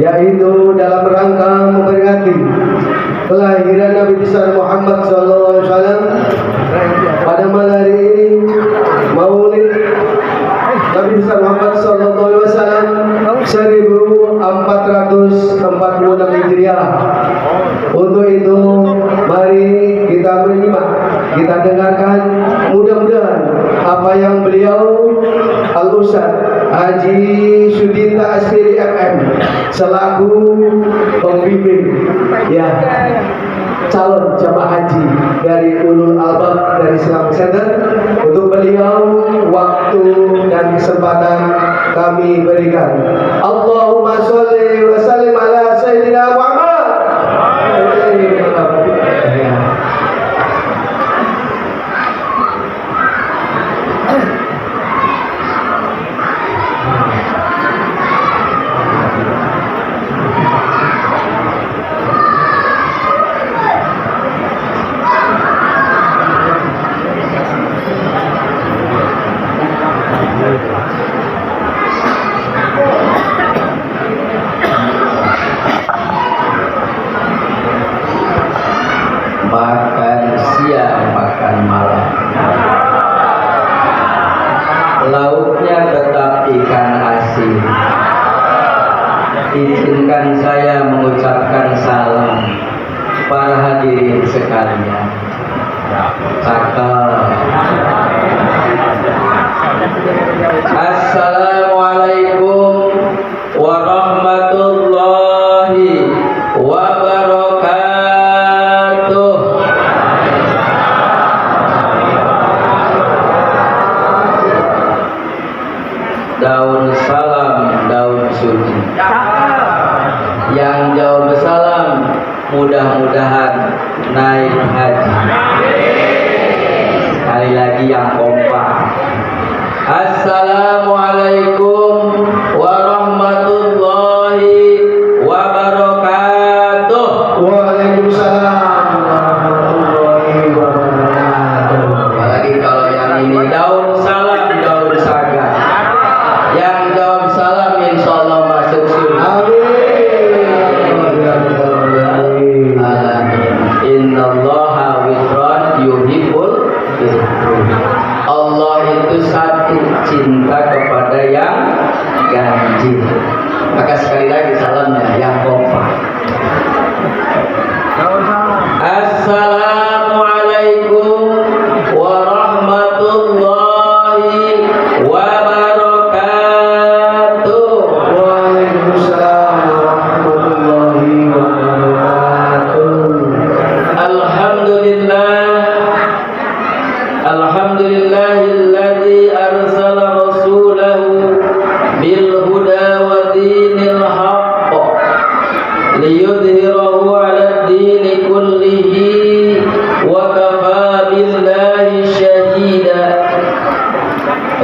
yaitu dalam rangka memperingati kelahiran Nabi besar Muhammad SAW pada malam hari ini, Maulid Nabi besar Muhammad SAW 1446 Hijriah. Untuk itu mari kita menyimak, kita dengarkan, mudah-mudahan apa yang beliau Al-Ustaz Haji Sudinta Aspiri MM selaku pembimbing calon jamaah haji dari Ulul Albab dari Islamic Center, untuk beliau waktu dan kesempatan kami berikan. Allahumma sholli wa sallim ala sayyidina Muhammad. Makan siang, makan malam, lauknya tetap ikan asin. Izinkan saya mengucapkan salam para hadirin sekalian. Assalamualaikum warahmatullahi wabarakatuh. Daun salam, daun suci. Yang jawab salam mudah-mudahan naik haji. Sekali lagi yang kompak. Assalamualaikum warahmatullahi wabarakatuh. Waalaikumsalam warahmatullahi wabarakatuh. Apalagi kalau yang ini daun salam, daun saga. Yang jawab salam insyaallah masuk surga. Amin. Amin. Innallaha witron yuhibbul witron. Allah itu satu, cinta kepada yang ganjil. Maka sekali lagi salamnya yang kompak. Assalamualaikum warahmatullahi wabarakatuh. Waalaikumsalam warahmatullahi wabarakatuh. Alhamdulillahilladzi arsala rasulahu bil huda wa dinil haqq liyudhhirahu 'alad dini kullihi wa kafaa billahi shahida.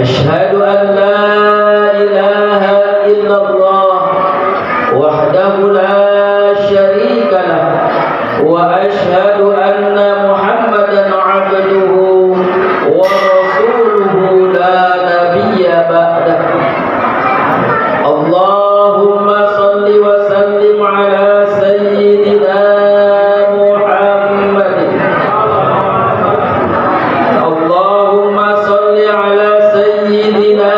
Asyhadu an la ilaha illallah wahdahu la syarika lah wa asyhadu anna Muhammadan 'abduhu wa rasuluhu la nabiyya ba'dah. Allahumma salli wa sallim ala sayyidina Muhammadin. Allahumma salli ala sayyidina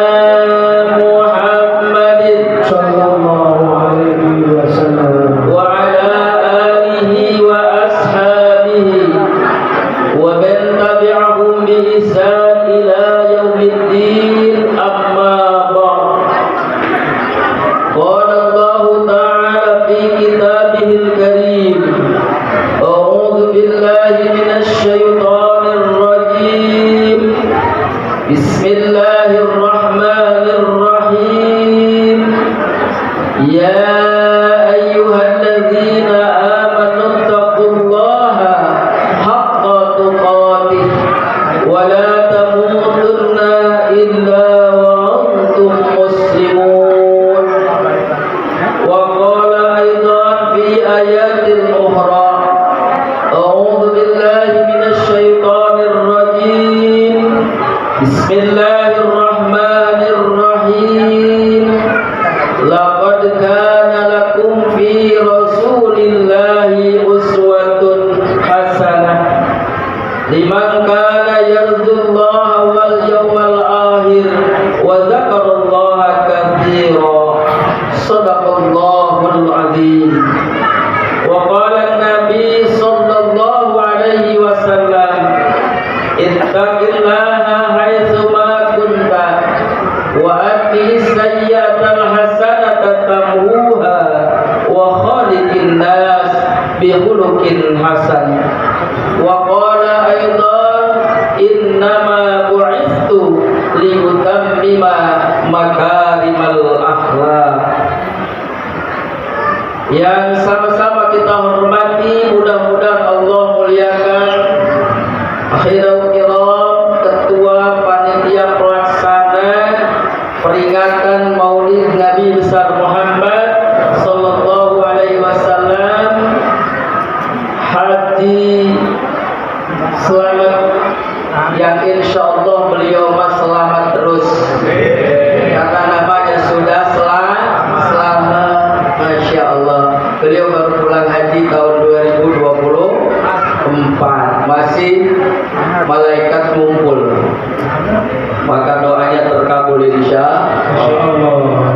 Muhammadin Sallallahu alaihi wasallam. wa ala alihi wa ashabihi wa man tabi'ahum bi ihsan Bismillahirrahmanirrahim. Ya ayyuhalladzina amanu taqullaha haqqa tuqatih wa la tamutunna illa wa antum muslimun. Wa qala aidan fi ayatin ukhra, a'udzu billahi minasy syaithanir rajim. Bismillahirrahmanirrahim. Laqad kana lakum fi rasulillahi uswatun hasanah liman kana yarjullaha wal yawmal akhir wa dzakarallaha katsira. Shadaqallahul azim. Wa qala an-nabi sallallahu alaihi wasallam, ittaqillaha haitsu ma kunta wa atbi'is sayyi'atal hasanata tamhuha wa khaliqin nas bi khuluqin hasan. Wa qala aidan, innama bu'ithtu li utammima makarimal akhlaq. Yang sama-sama kita hormati, mudah-mudahan Allah muliakan akhirul kiram, ketua panitia pelaksana peringatan Maulid Nabi besar Muhammad sallallahu alaihi wasallam, Haji Selamat, yang insyaallah beliau mas selamat terus karena namanya sudah selamat. Masya Allah, beliau baru pulang haji tahun 2024, masih malaikat ngumpul, maka doanya terkabul insya Allah.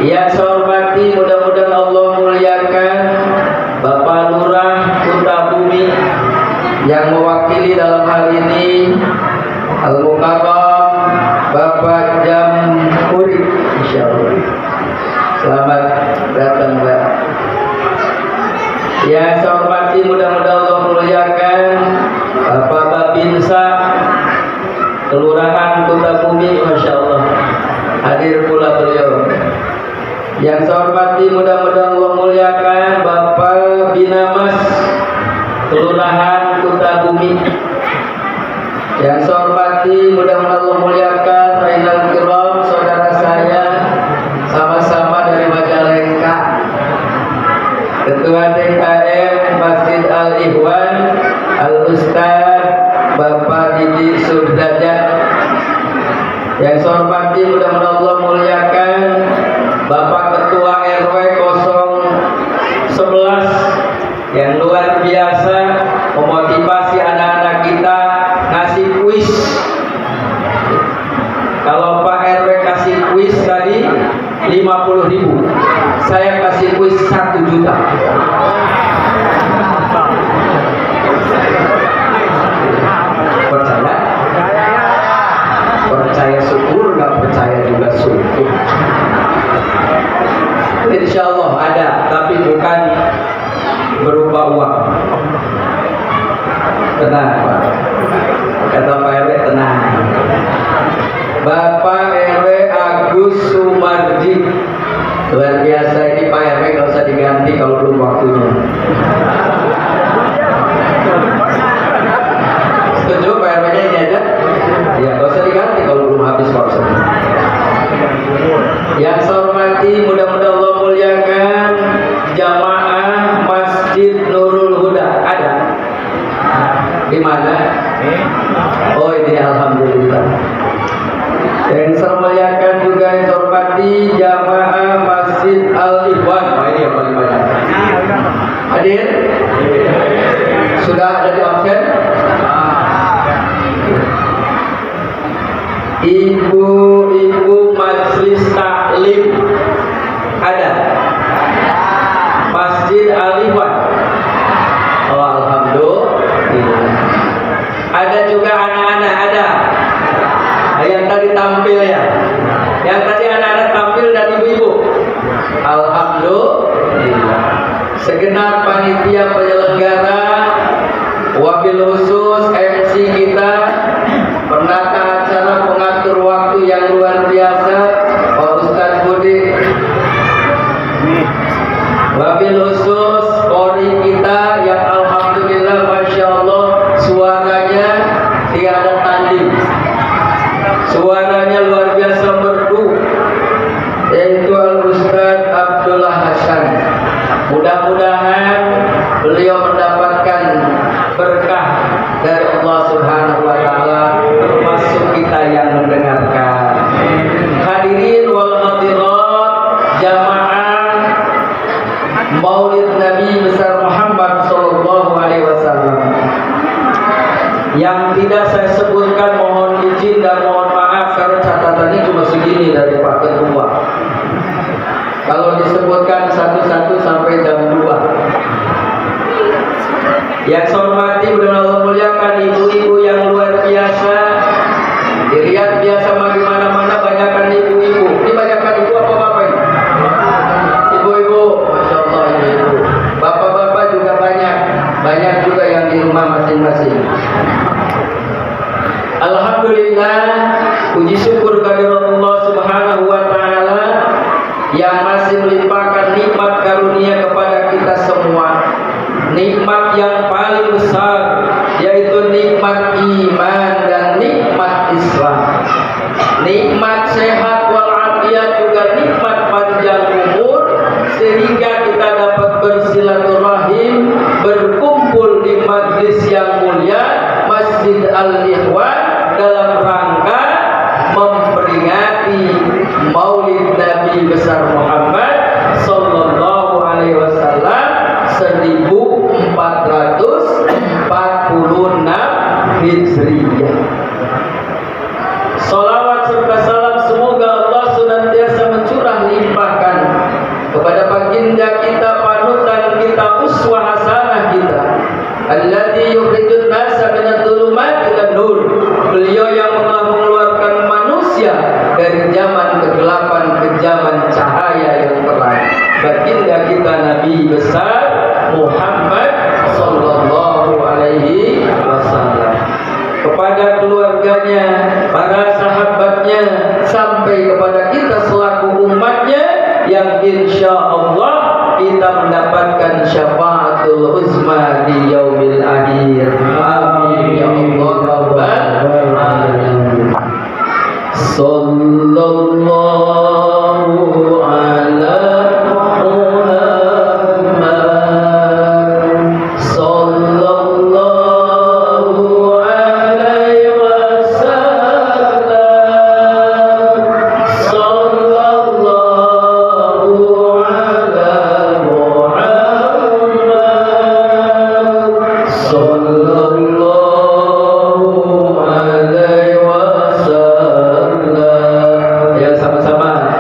Yang saya hormati, mudah-mudahan Allah muliakan Bapak Lurah Kutabumi yang mewakili dalam hal ini Al-Mukarram Bapak Jamhuri, insya Allah. Selamat datang, Mbak. Yang saya hormati, mudah-mudahan Allah muliakan Bapak Babinsa Kelurahan Kutabumi, masya Allah, hadir pula beliau. Yang saya hormati, mudah-mudahan Allah muliakan Bapak Binamas Kelurahan Kutabumi. Yang saya hormati, mudah-mudahan Allah muliakan Ainal Kiram, saudara saya sama-sama dari Majalengka, Ketua DKM Masjid Al-Ihwan Al-Ustaz Bapak Didi Surdajat. Yang saya hormati, mudah-mudahan Allah muliakan Bapak Ketua RW 011 yang luar biasa memotivasi anak-anak kita ngasih kuis. Kalau Pak RW kasih kuis tadi 50.000, saya kasih kuis 1 juta. Percaya? Percaya syukur, nggak percaya juga syukur. Insya Allah ada, tapi bukan berupa uang. Tenang Pak, kata Pak RW, tenang. Bapak RW Agus Sumarji, luar biasa ini Pak RW, nggak usah diganti kalau belum waktunya. Setuju Pak RW-nya ini aja? Ya, nggak usah diganti kalau belum habis waktunya. Yang saya hormati, mudah-mudahan Allah muliakan jamaah Masjid Nurul Huda. Ada? Di mana? Oh ini, alhamdulillah. Yang saya muliakan juga yang saya hormati jamaah Masjid Al-Ihwan. Oh ini yang paling banyak. Hadir? Sudah ada di absen? Ibu-ibu majelis taklim ada? Masjid Al-Ihwan. Oh alhamdulillah. Ada juga anak-anak, ada? Yang tadi tampil ya? Yang tadi anak-anak tampil dan ibu-ibu. Alhamdulillah. Segenap panitia penyelenggara, wabil khusus MC kita, penata acara pengajian suaranya luar biasa merdu, yaitu Al-Ustaz Abdullah Hasan. Mudah-mudahan beliau mendapatkan berkah dari Allah Subhanahu wa taala, termasuk kita yang mendengarkan. Hadirin wal hadirat, jamaah Maulid Nabi besar Muhammad sallallahu alaihi wasallam. Yang tidak saya sebutkan mohon izin dan mohon maaf karena catatannya cuma segini dari Pak Ketua. Kalau disebutkan satu-satu sampai jam 2. Yang saya hormati mudah-mudahan Allah muliakan ibu-ibu yang luar biasa. Dilihat biasa di mana-mana banyakkan ibu-ibu. Ini banyakkan ibu apa bapak ini? Ibu-ibu, masya Allah ibu-ibu. Bapak-bapak juga banyak. Banyak juga yang di rumah masing-masing. Alhamdulillah, puji syukur kehadirat Allah Subhanahu wa taala yang masih melimpahkan nikmat karunia kepada kita semua. Nikmat yang paling besar yaitu nikmat iman dan nikmat Islam. Nikmat sehat walafiat juga nikmat panjang umur, sehingga kita dapat bersilaturahim, berkumpul di majlis yang mulia Masjid Al-Ikhwan dalam rangka memperingati Maulid Nabi besar Muhammad sallallahu alaihi wasallam 1446 Hijriah. Salawat serta salam semoga Allah senantiasa mencurah limpahkan kepada baginda kita, panutan kita, uswah hasanah kita, alladzi yukhrijun nasa minadh dhulumati ilan nur. Beliau yang mengeluarkan manusia dari zaman kegelapan ke zaman cahaya yang terang. Baginda kita Nabi besar Muhammad sallallahu alaihi wasallam, kepada keluarganya, para sahabatnya, sampai kepada kita selaku umatnya yang insya Allah kita mendapatkan syafaatul uzma di yaumil akhir. Amin ya Allah rabbal alamin. Sallallahu ala sama-sama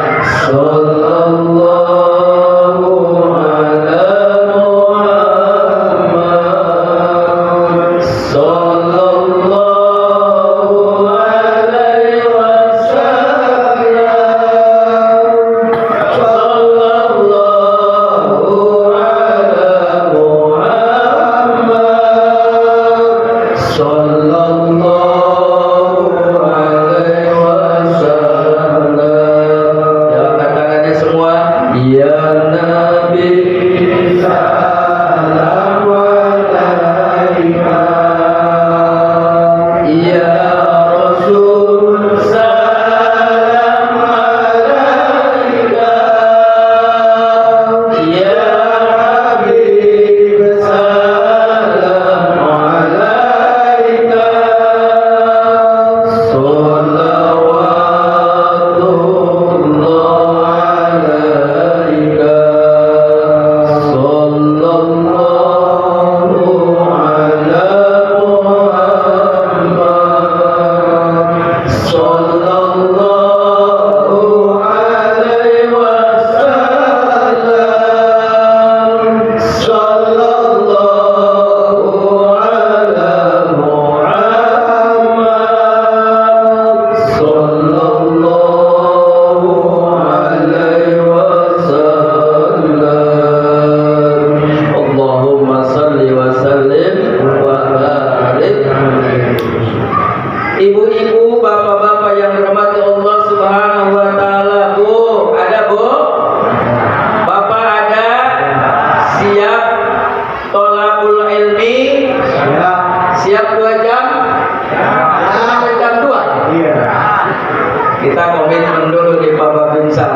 Kita komitmen dulu di Bapak Binsa.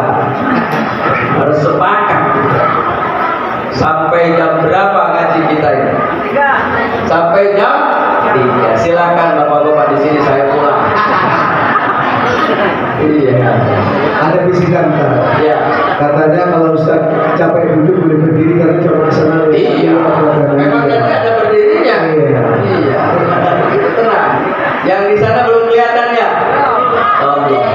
Harus sepakat. Sampai jam berapa ngaji kita ini? Sampai jam 3. Silakan Bapak-bapak di sini, saya pulang. Iya. Ada bisikan Ustaz. Iya. Katanya kalau Ustaz capek duduk boleh berdiri karena coba kesana. Iya. Memang kan ada berdirinya. Iya. Iya. Itu tenang. Yang di sana belum kelihatan ya. Allah.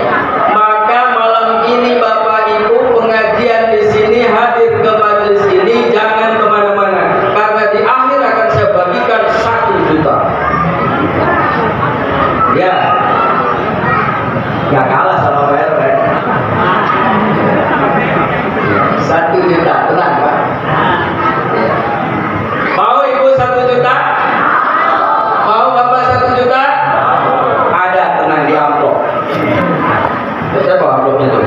Maka malam ini Bapak Ibu pengajian di sini, hadir ke majelis ini, jangan kemana-mana. Karena di akhir akan saya bagikan 1 juta. Ya. Gak kalah sama PRT. 1 juta, tenang Pak. Mau Ibu 1 juta? Mau Bapak 1 juta? Ada, tenang di amplop. Saya bawa amplopnya tuh.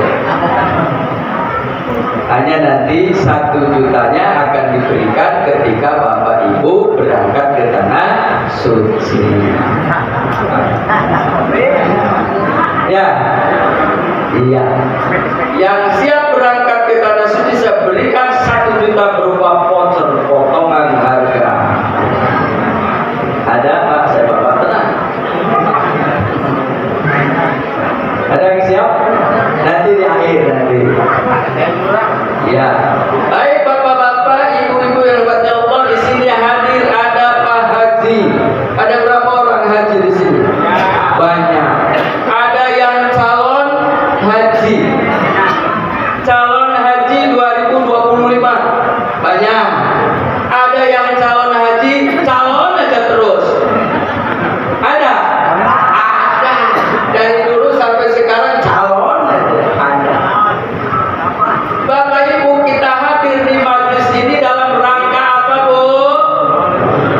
Hanya nanti 1 jutanya akan diberikan ketika Bapak Ibu berangkat ke tanah suci. Ya, iya. Yang siap berangkat ke tanah suci saya berikan 1 juta berupa voucher potongan harga. Ada Pak, saya bawa tenang. Ada yang siap? Nanti di akhir nanti. Ya. Baik bapak-bapak, ibu-ibu yang berkati Allah, di sini hadir ada Pak Haji. Ada berapa orang haji di sini? Banyak. Ada yang calon haji. Calon haji 2025. Banyak. Ada yang calon haji, calon aja terus. Ada. Ada. Dari dulu sampai sekarang calon aja. Ada. Bapak Ibu, kita hadir di majelis ini dalam rangka apa, Bu?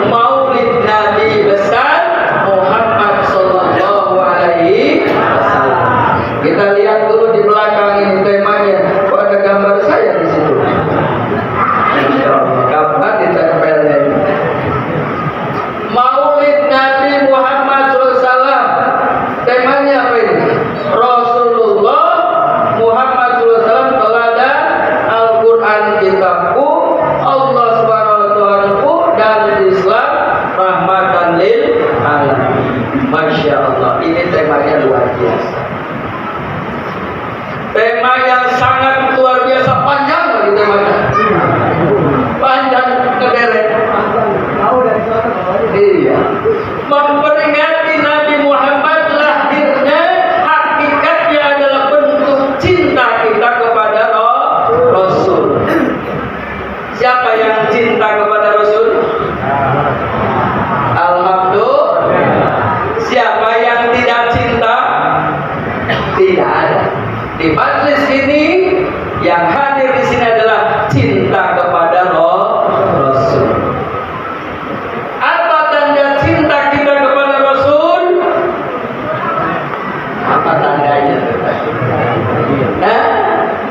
Maulid Nabi besar Muhammad sallallahu alaihi wasallam. Kita lihat dulu di belakang ini temanya. Kok ada gambar saya di situ? Insyaallah kapan ditempelnya ini. Maulid Nabi Muhammad sallallahu alaihi wasallam. Temanya apa ini? Rasulullah Muhammad sallallahu alaihi wasallam teladan Al-Qur'an kitabku, Allah Subhanahu wa ta'ala dan Islam rahmatan lil alamin. Masya Allah, ini temanya luar biasa. Tema yang sangat luar biasa, panjang lagi temanya. Panjang kederet. Iya. Memperingati Nabi Muhammad lahirnya, hakikatnya adalah bentuk cinta kita kepada Rasul. Siapa yang cinta kepada Rasul? Alhamdulillah. Siapa yang tidak cinta? Tidak ada. Di majelis ini yang hadir di sini adalah cinta kepada Rasul. Apa tanda cinta kita kepada Rasul? Apa tandanya? Nah,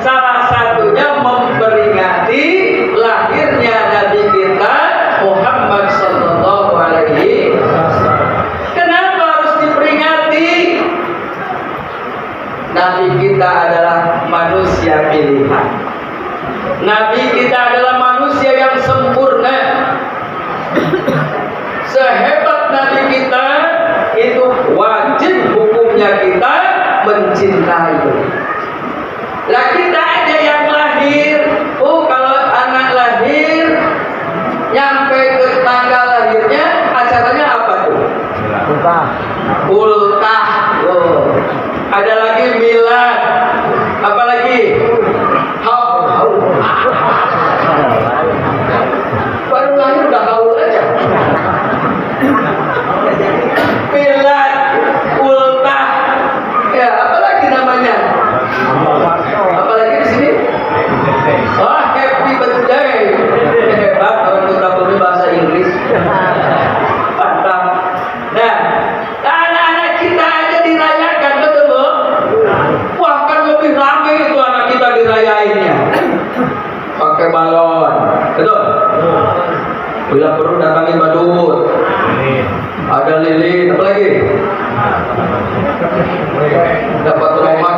salah satunya memperingati lahirnya Nabi kita Muhammad sallallahu alaihi wasallam. Kenapa harus diperingati? Nabi kita adalah manusia pilihan. Nabi kita adalah manusia yang sempurna. Sehebat Nabi kita, itu wajib hukumnya kita mencintai. Lah kita aja yang lahir, kalau anak lahir nyampe ke tanggal lahirnya, acaranya apa tuh? Ultah. Ada lagi milad. Apa lagi? Haul. Baru lahir udah haul aja. Milad, ultah. Ya, apa lagi namanya? Apa lagi di sini? Oh, happy birthday. Hebat orang kita punya bahasa Inggris. Mantap. Nah, anak-anak kita aja dirayakan, betul Bu? Wah, kan lebih ramai itu anak kita dirayainnya. Pakai balon, betul? Bila perlu datangin badut. Ada lilin, apa lagi? Dapat rumah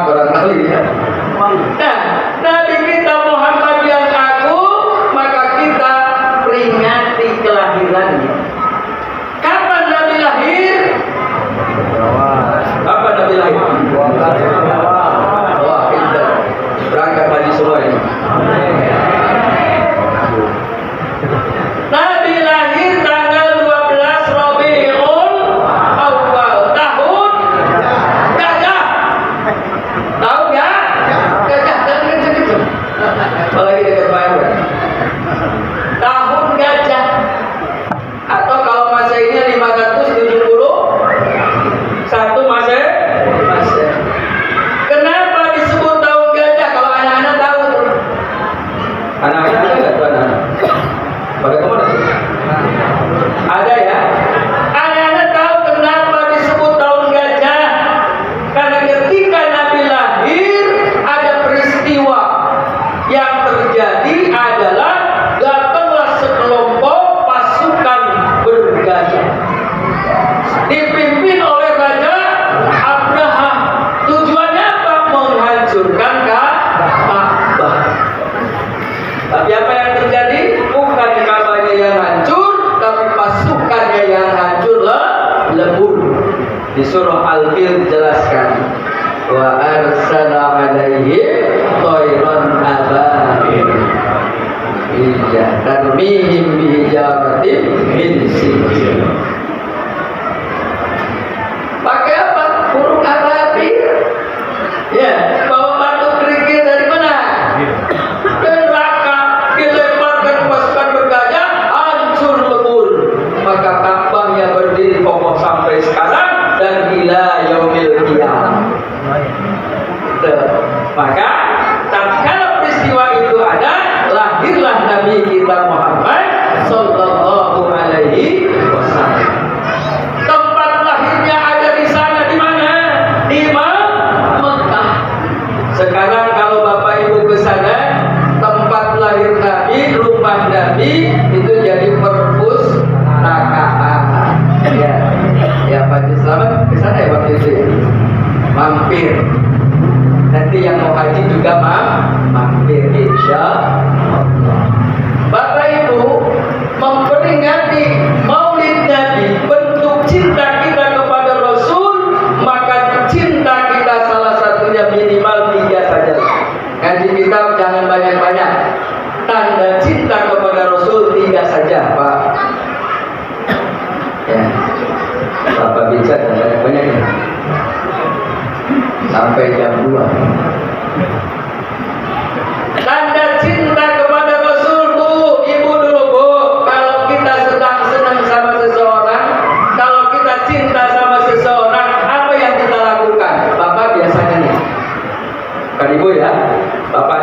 Maka tatkala peristiwa itu ada, lahirlah Nabi kita Muhammad sallallahu alaihi wasallam. Tempat lahirnya ada di sana, di mana? Di Mekah. Sekarang kalau Bapak Ibu ke sana, tempat lahir Nabi, rumah Nabi itu jadi perpustakaan. Ya Pak Haji Selamat ke sana ya waktu itu ya. Mampir. Nanti yang mau haji juga mampir insya Allah. Bapak Ibu memperingati Maulid Nabi, bentuk cinta kita kepada Rasul, maka cinta kita salah satunya minimal 3 saja. Ngaji kitab jangan banyak-banyak. Tanda cinta kepada Rasul 3 saja, Pak. Ya. Bapak bisa banyak-banyak ya. Sampai jam 2. Tanda cinta kepada Rasul, Bu, Ibu dulu, Bu. Kalau kita sedang senang sama seseorang, kalau kita cinta sama seseorang, apa yang kita lakukan? Bapak biasanya nih. Kan Ibu ya, Bapak.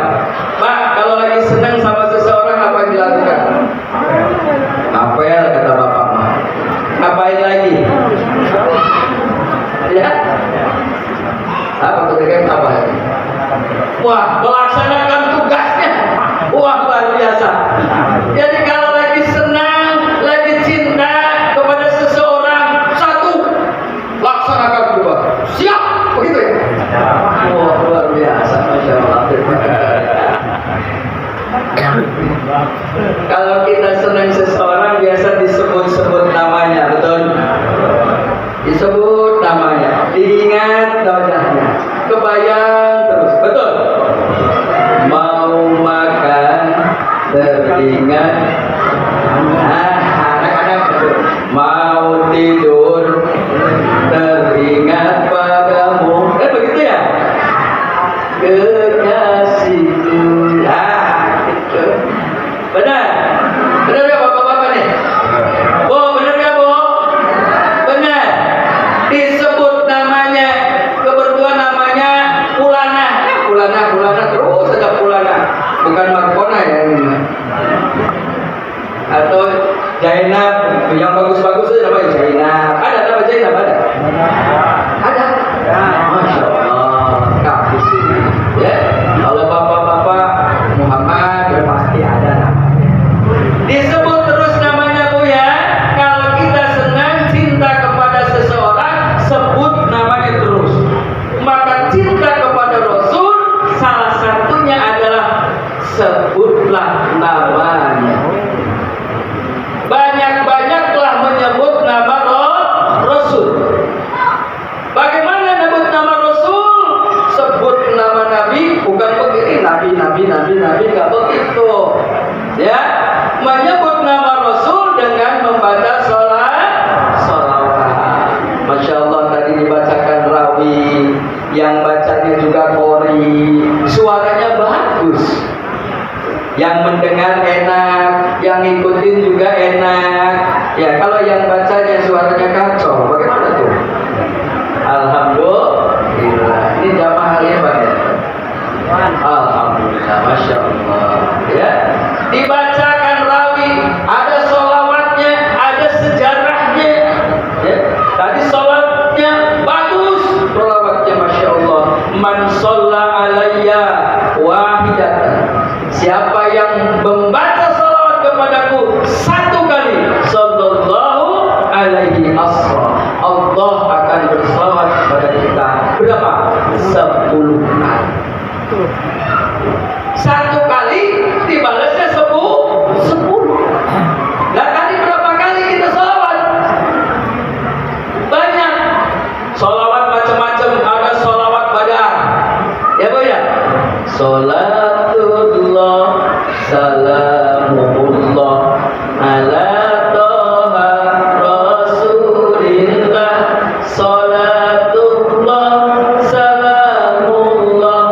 Pak, kalau lagi senang sama seseorang, apa yang dilakukan? Apel, kata Bapak. Ngapain lagi? Ya? Apa ketika apa? Wah, melaksanakan tugasnya. Wah, luar biasa. Jadi kalau lagi senang, lagi cinta kepada seseorang, satu, laksanakan tugas. Siap, begitu ya? Wah, luar biasa, masya Allah. Kalau kita senang seseorang, biasa disebut-sebut namanya, betul? Disebut namanya, diingat wajahnya, kebayang terus, betul? Mau makan teringat, anak-anak betul. Mau tidur teringat padamu, kan begitu ya? Kekasihku, gitu. Benar? Benar ya bapak-bapak nih? Bu, benar ya Bu? Benar. Disebut namanya, kebetulan namanya Pulana. Pulana, terus saja Pulana. Bukan Markona ya ini. Atau Zainab, yang bagus-bagus itu namanya Zainab. Ada nama Zainab, ada? Ada? Masya Allah, kaki sini. Ya, kalau bapak-bapak Muhammad, ya pasti ada namanya. Disebut terus namanya Bu ya. Kalau kita senang cinta kepada seseorang, sebut namanya terus. Maka cinta kepada Rasul, salah satunya adalah sebutlah namanya. Banyak-banyaklah menyebut nama Rasul. Bagaimana menyebut nama Rasul? Sebut nama Nabi, bukan begini Nabi, nggak begitu. Ya, menyebut nama Rasul dengan membaca sholawat. Masya Allah, tadi dibacakan rawi, yang bacanya juga qori, suaranya bagus. Yang mendengar enak, yang ngikutin juga enak. Ya, kalau yang bacanya suaranya kacau, bagaimana tuh? Alhamdulillah. Ini jamaah hari apa ya? Alhamdulillah, masya Allah. Ya, dibacakan rawi, ada sholawatnya, ada sejarahnya. Ya, tadi sholatnya bagus, sholawatnya masya Allah. Man sholla alayya wahidatan. Siapa yang membaca sholawat kepadaku 1 kali, sallallahu alaihi wasallam, Allah akan bersalawat kepada kita berapa? 10 kali. 1 kali dibalasnya 10. Nah, tadi berapa kali kita sholawat? Banyak. Sholawat macam-macam, ada sholawat badar. Ya Bu ya? Salatullah, salamullah ala toha rasulillah. Salatullah, salamullah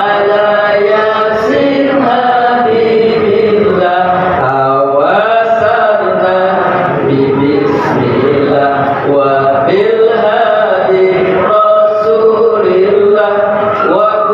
ala yasin habibillah. Awasalna bismillah wa bil hadi rasulillah wa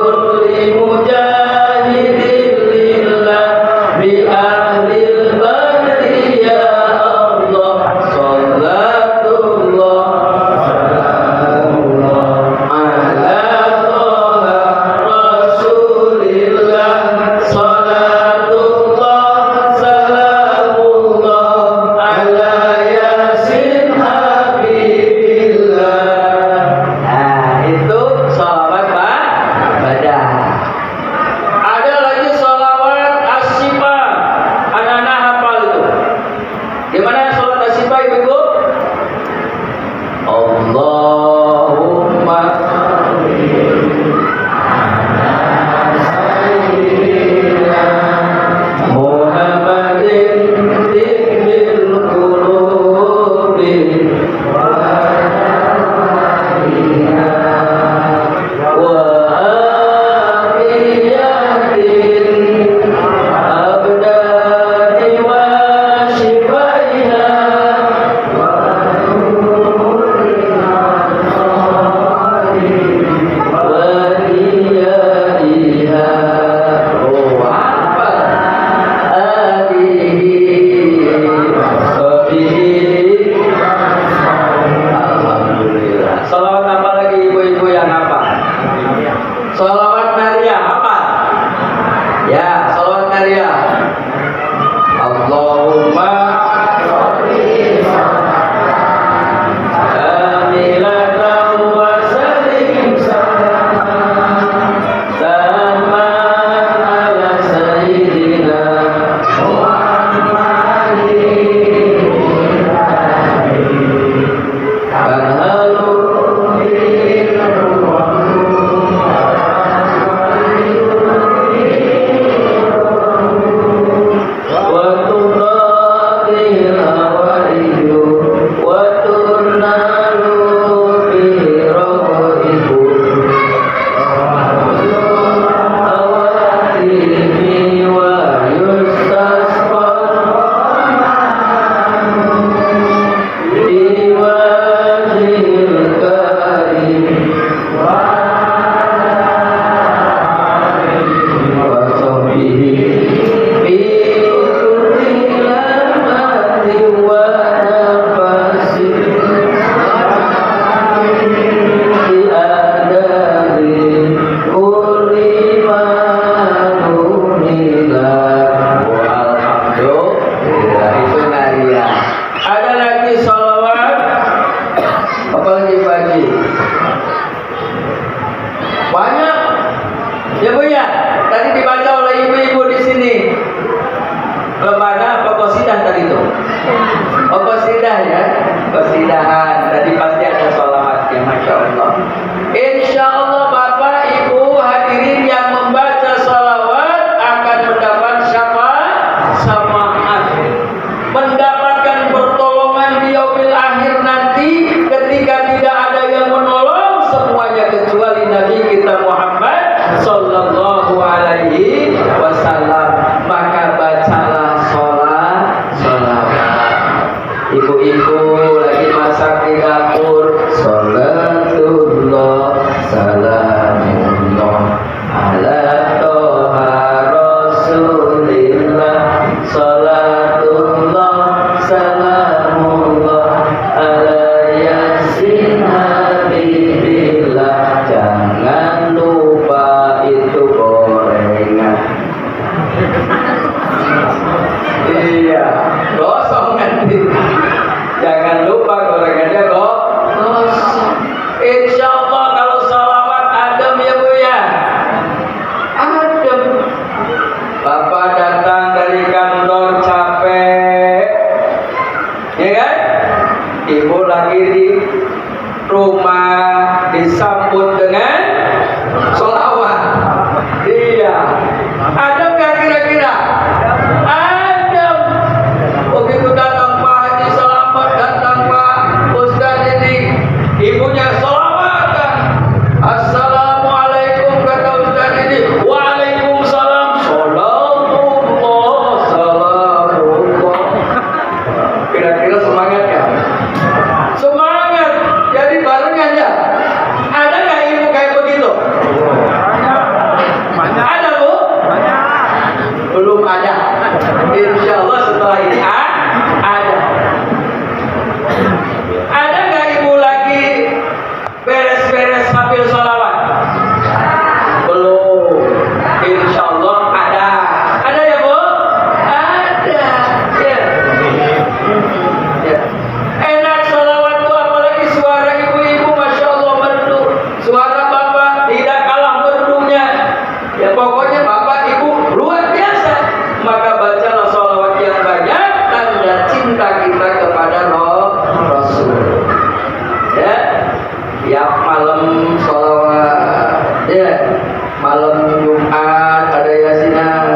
malam Jumat ada yasinan,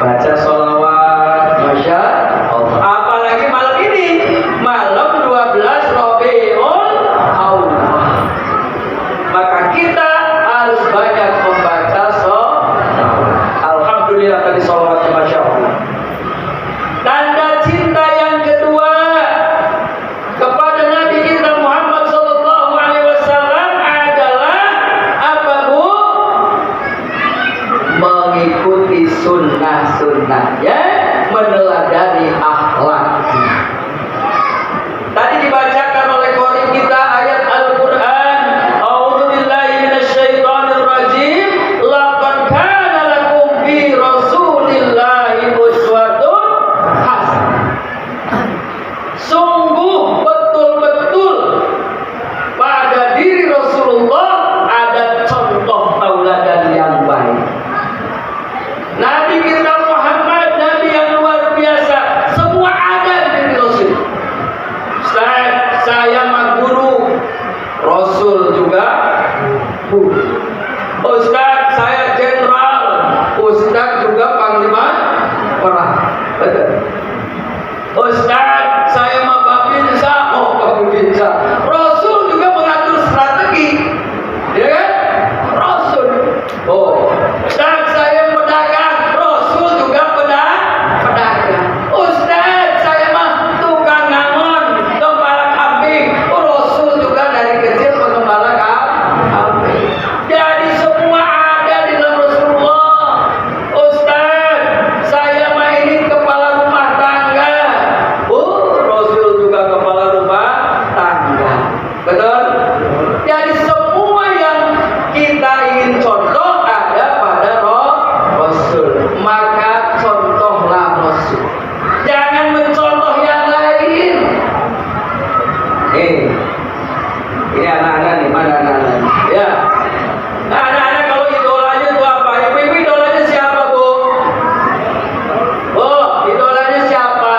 baca sholawat, masya Allah. Apalagi malam ini, malam 12 Rabiul Awwal. Maka kita harus banyak membaca sholawat. Alhamdulillah tadi sholawatnya masya Allah. Tanda cinta yang kedua kepada Nabi kita Muhammad sallallahu alaihi wasallam adalah apa, Bu? Mengikuti sunnah-sunnahnya, meneladani akhlaknya. Tadi dibacakan oleh qori kita ayat Al-Qur'an, a'udzubillahi minasyaitonir rajim, laqad kana lakum fi rasulillahi uswatun hasanah. Sungguh betul-betul pada diri Rasulullah ada contoh tauladan yang baik. Nabi kita Muhammad, Nabi yang luar biasa, semua ada di diri Rasul. Ustaz, saya mah guru, Rasul juga guru. Ustaz, saya jenderal, Ustaz juga panglima perang. Betul. Ustaz, saya mah babinsa, babinsa. Rasul juga mengatur strategi, ya kan? Rasul. Ustaz, saya pedagang. Rasul juga pedagang. Ustaz, saya mah tukang ngangon, gembala kambing. Rasul juga dari kecil penggembala kambing. Jadi semua ada di dalam Rasulullah. Ustaz, saya mah ini kepala rumah tangga. Rasul juga kepala rumah tangga. Betul? Jadi semua yang kita ingin contoh ada pada Rasul. Maka contohlah Rasul. Jangan mencontoh yang lain. Ini anak-anak nih, mana anak-anak? Ya. Nah, anak-anak kalau idolanya itu apa? Ibu-ibu idolanya siapa, Bu? Idolanya siapa?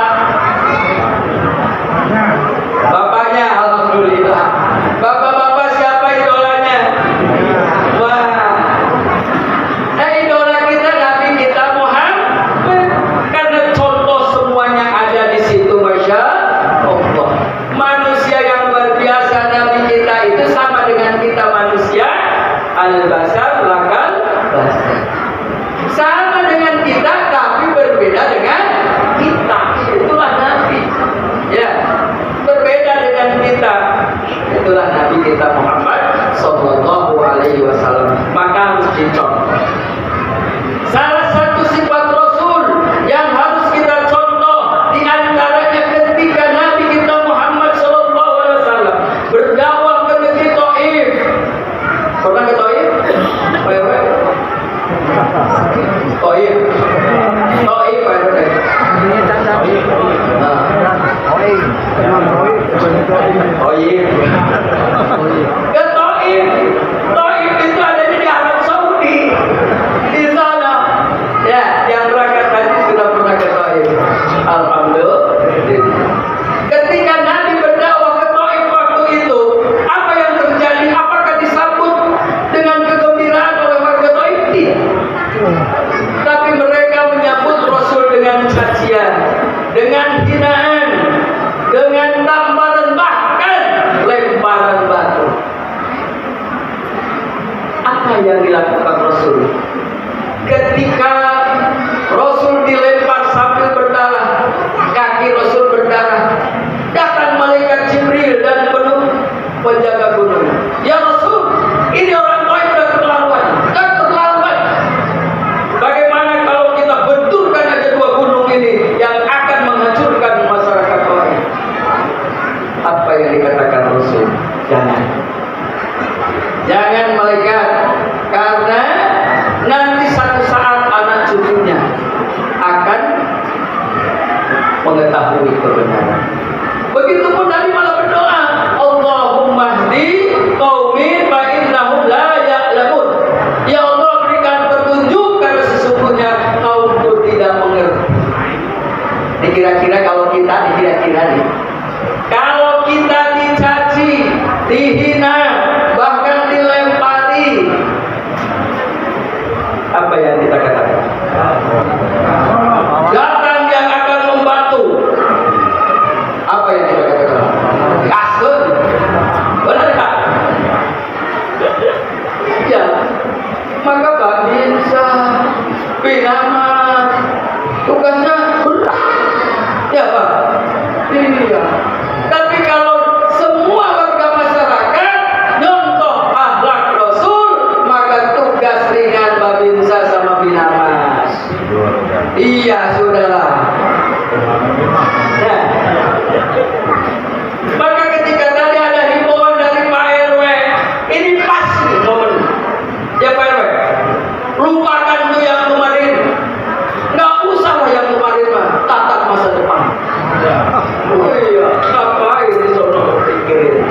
Bapaknya, alhamdulillah. Bapak-bapak siapa idolanya? Wah. Nah, idola kita Nabi kita Muhammad, karena contoh semuanya ada di situ, masya Allah. Manusia yang luar biasa Nabi kita itu sama dengan kita manusia, al-basar lakal basar. Sama dengan kita tapi berbeda dengan kita. Itulah Nabi. Ya, berbeda dengan kita. Itulah Nabi kita Muhammad sallallahu alaihi wasallam. Maka harus dicontoh. Salah satu sifat Rasul yang harus kita contoh di antaranya ketika Nabi kita Muhammad sallallahu alaihi wasallam berdakwah ke negeri Taif. Pernah ke Taif? Taif. Taif ada. Ke Taif. Taif itu adanya di Arab Saudi. Di sana. Ya, yang berangkat tadi sudah pernah ke Taif. Alhamdulillah. Ketika Nabi berdakwah ke Taif waktu itu, apa yang terjadi? Apakah disambut dengan kegembiraan oleh warga Taif? Tidak. Tapi mereka menyambut Rasul dengan cacian, dengan hinaan, dengan tamparan, bahkan lemparan batu. Apa yang dilakukan Rasul? Ketika Rasul dilempar sambil berdarah, kaki Rasul berdarah, datang malaikat Jibril dan penuh penjaga gunung. Ya Rasul, ini orang Taif sudah keterlaluan. Bagaimana kalau kita benturkan aja dua gunung ini yang akan menghancurkan masyarakat Taif? Apa yang dikatakan Rasul? Jangan malaikat, karena nanti satu saat anak cucunya akan mengetahui kebenaran. Begitupun Nabi malah berdoa, Allahumma hdi qaumi fa innahum la ya'lamun. Ya Allah, berikan petunjuk karena sesungguhnya kaumku tidak mengerti. Dikira-kira kalau kita nih, kalau kita dicaci, dihina, bahkan dilempari, binamas. Tugasnya berat. Ya Pak? Iya. Tapi kalau semua warga masyarakat nyontoh akhlak Rasul, maka tugas ringan Babinsa sama binamas. Iya, saudara. Nah, maka ketika tadi ada himbauan dari Pak RW, ini pas nih momen. Ya Pak RW, lupakan tuh yang kemarin. Nggak usah lah yang kemarin mah, tatap masa depan. Oh iya, ngapain di sono pikirin?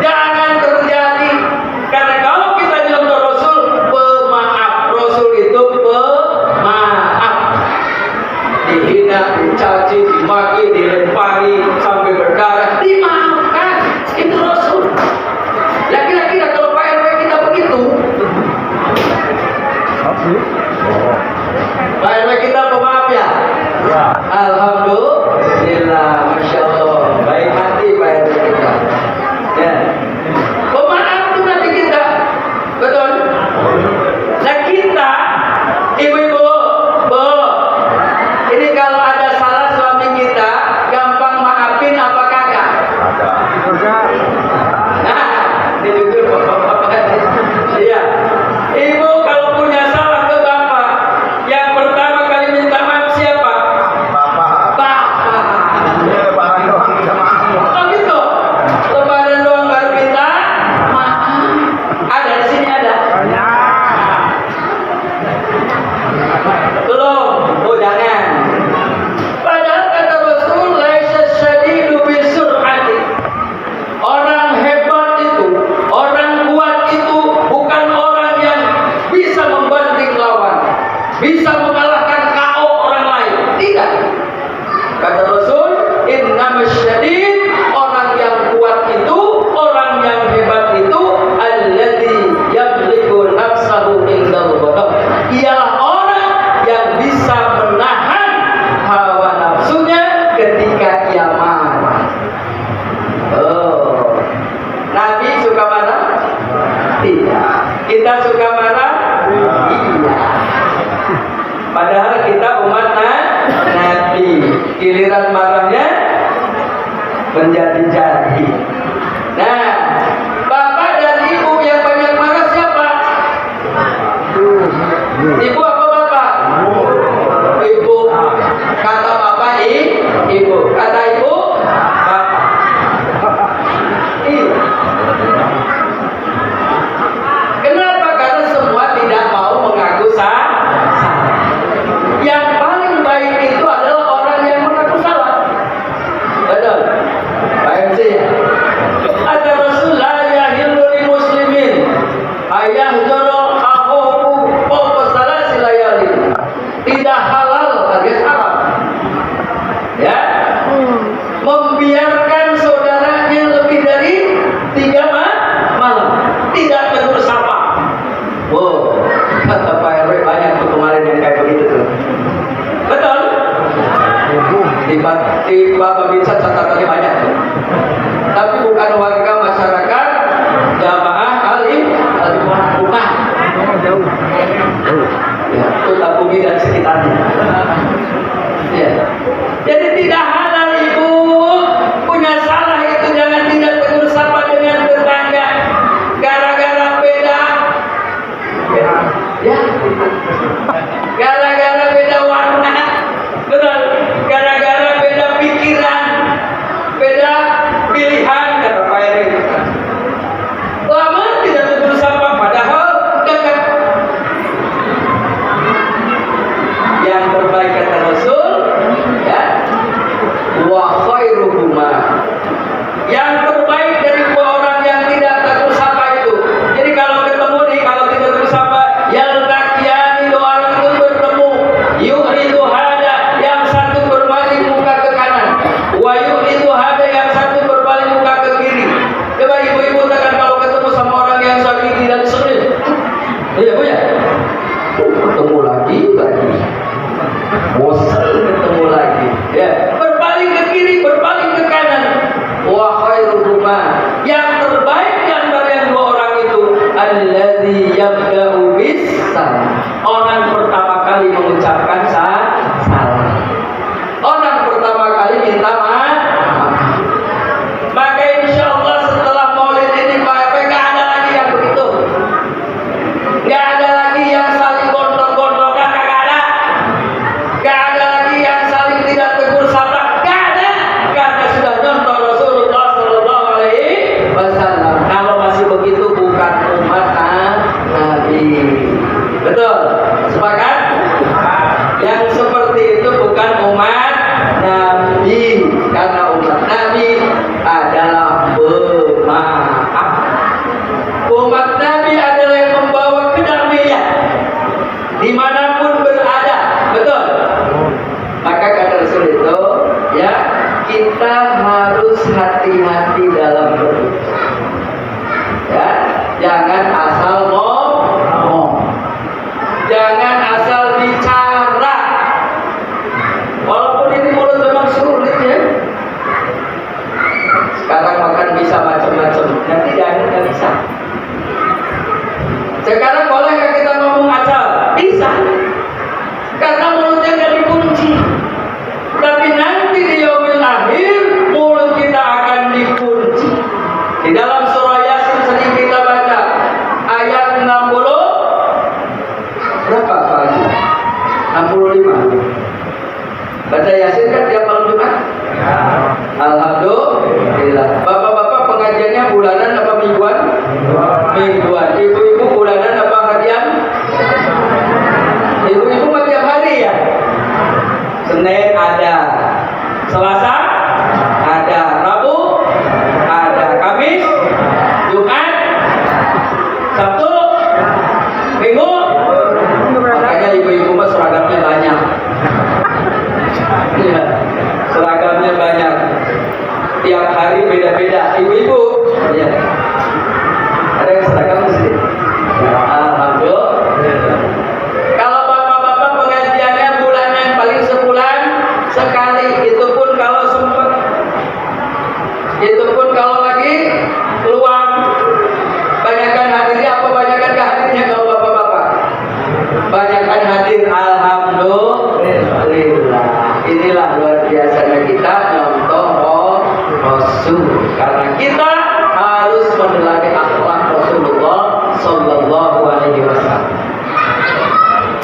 Jangan terjadi, karena kalau kita nyontoh Rasul, pemaaf. Rasul itu pemaaf. Dihina, dicaci, dimaki, dilempari sampai berdarah, dimaafkan. Itu Rasul. Lah kira-kira kalau Pak RW kita begitu, Pak RW kita pemaaf ya? Alhamdulillah, Masya Allah, baik hati Pak RW kita. Ya, pemaaf itu nanti kita, betul? Nah kita, ibu-ibu, Bu, ini kalau ada salah suami kita, gampang maafin apa kagak? Nah, ini jujur bapak-bapak. Iya, ibu kalau punya salah ke bapak, yang pertama kali minta maaf siapa? Bapak. Oh gitu. Lebaran doang baru minta maaf. Ada di sini ada? Belum. Oh jangan. Padahal kata Rasul, laisa syadidu bisur'ati. Orang hebat itu, orang kuat itu bukan orang yang bisa membanting lawan, bisa mengalahkan KO orang lain. Tidak. Kata Rasul, innamas syadid, orang yang kuat itu, orang yang hebat itu, alladzi yamliku nafsahu indal ghadab. Ialah orang yang bisa menahan hawa nafsunya ketika ia marah. Oh, Nabi suka marah? Tidak. Kita suka marah? Iya. Padahal kita umat Nabi. Giliran marahnya menjadi-jadi. Nah, bapak dan ibu yang banyak marah siapa? Ibu apa bapak? Ibu. Kata bapak ibu. Kata ibu bapak. Iya. Kenapa? Karena semua tidak mau mengaku salah. Yang paling baik itu adalah orang yang mengaku salah. Betul? Pak MC ya? Ada Rasulullah yahillu lil muslimin ayah joro akhuhu fawqa salasi layali. Tidak halal alias haram. Ya? Membiarkan saudaranya lebih dari 3 malam. Tidak tegur sapa. Wow, kata Pak RW banyak tuh kemarin yang kayak begitu tuh. Betul? Tiba bisa catatannya banyak tuh. Tapi bukan warga masyarakat, jamaah al-Ikhwan. Ya, Kota Bumi dan sekitarnya. Ya. Jadi tidak halal ibu punya salah itu, jangan tidak tegur sapa dengan tetangga gara-gara beda. Ya. Gara-gara beda warna. Betul. Gara-gara beda pikiran, beda pilihan, kata Pak RW. Lama tidak tegur sapa padahal dekat. Yang terbaik kata Rasul, ya, wa khairuhuma. Yang terbaik dari 2 orang yang tidak tegur sapa itu. Jadi kalau ketemu nih, kalau tidak tegur sapa, yaltaqiyani, 2 orang itu bertemu. Yuhridu hada, yang satu berbalik muka ke kanan. Wa yuhridu hada, yang satu berbalik muka ke kiri. Coba ibu-ibu tekan kalau ketemu sama orang yang sakiti dan sedih. Iya Bu ya? Ketemu lagi. Bosan ketemu lagi. Ya, berpaling ke kiri, berpaling ke kanan. Wa khairuhuma, yang terbaik di antara yang 2 orang itu alladzi yabda'u bis salam. Orang pertama kali mengucapkan salam. Orang pertama kali minta maaf. Maka insya Allah setelah maulid ini Pak, nggak ada lagi yang begitu. Nggak ada lagi yang saling gondok-gondokan, nggak ada. Nggak ada lagi yang saling tidak tegur sapa, nggak ada. Karena sudah nyontoh Rasulullah Sallallahu Alaihi Wasallam. Kalau masih begitu bukan umat Nabi. Betul? Sepakat? Yang seperti itu bukan umat Nabi. Karena umat Nabi adalah pemaaf. Umat Nabi adalah yang membawa kedamaian dimanapun berada. Betul? Maka kata Rasul itu, ya, kita harus hati-hati dalam berucap. Ya, jangan asal ngomong, jangan asal bicara. Walaupun ini mulut memang sulit ya. Sekarang makan bisa macam-macam, nanti jangan nggak bisa. Sekarang boleh nggak kita ngomong asal? Bisa, karena mulutnya nggak dikunci. Tapi nanti di yaumil akhir mulut kita akan dikunci. Di dalam surah Yasin sering kita baca ayat 60 berapa Pak? 65. Baca Yasin kan tiap malam Jumat? Alhamdulillah. Bapak-bapak pengajiannya bulanan apa mingguan? Mingguan. Ibu-ibu bulanan apa harian? Ibu-ibu mah tiap hari ya? Senin ada, Selasa ada, Rabu ada, Kamis, Jumat, Sabtu, Minggu. Makanya ibu-ibu mah seragamnya banyak. Ya, seragamnya banyak. Tiap hari beda-beda. Ibu-ibu, ya. Ada yang seragam di sini? Alhamdulillah. Kalau bapak-bapak pengajiannya bulanan paling sebulan sekali, itu pun kalau sempat, itu pun kalau lagi keluar. Banyakkan hadirnya apa banyakkan kehadirnya kalau bapak-bapak? Banyakkan hadir. Alhamdulillah. Inilah luar biasanya kita nyontoh Rasul, karena kita harus meneladani akhlak Rasulullah Sallallahu Alaihi Wasallam.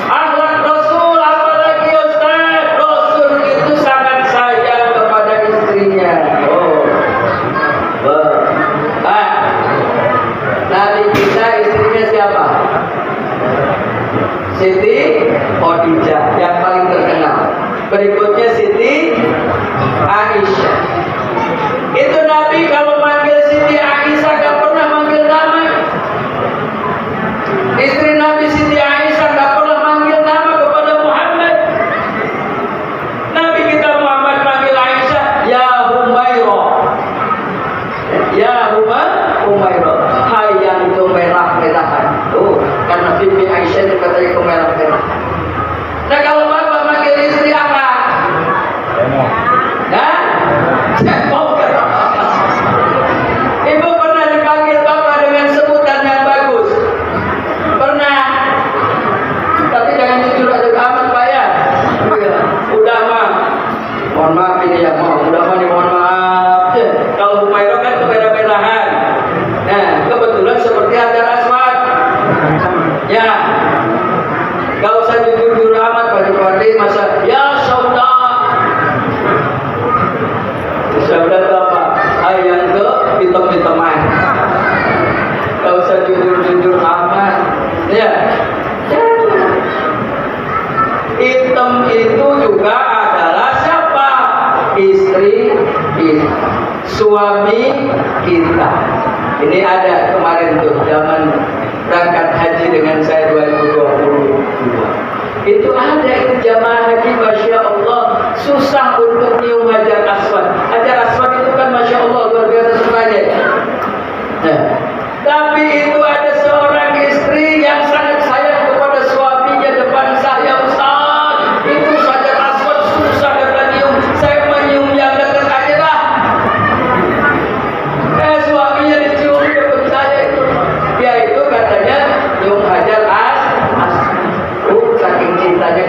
Akhlak Rasul apalagi Ustaz? Rasul itu sangat sayang kepada istrinya. Nabi kita istrinya siapa? Siti Khadijah yang paling terkenal. Berikutnya Siti Aisyah. Itu Nabi kalau manggil Siti Aisyah gak pernah manggil nama. Istri Nabi Siti Aisyah gak pernah manggil nama kepada Muhammad. Nabi kita Muhammad manggil Aisyah ya Humairah. Ya Humairah. Hai yang itu merah-merahan. Tuh, karena Bibi Aisyah itu katanya kemerah-merah. Nah kalau bapak manggil istri apa? Nah, cembok. Ibu pernah dipanggil bapak dengan sebutan yang bagus? Pernah. Tapi jangan jujur aja amat Pak ya. Udah mah. Mohon maaf ini ya, udah mah nih mohon maaf. Kalau Humairah kan kemerah-merahan. Nah, kebetulan seperti Hajar Aswad. Ya. Gak usah jujur amat padi-padi masa ya sauda. Sauda itu apa? Ayam ke hitam-hitaman. Gak usah jujur amat. Ya. Hitam itu juga adalah siapa? Istri kita, suami kita. Ini ada kemarin tuh zaman berangkat haji dengan saya 2022. Itu ada itu jamaah haji, masya Allah susah untuk nyium Hajar Aswad. Hajar Aswad itu kan masya Allah luar biasa sukanya. Nah, tapi itu ada seorang istri yang sangat sayang kepada suaminya depan saya, Ustaz. Itu Hajar Aswad susah dapat nyium. Saya menyium yang dekat aja lah. Suaminya dicium dekat saya itu. Dia itu katanya nyium Hajar Aswad. Saking cintanya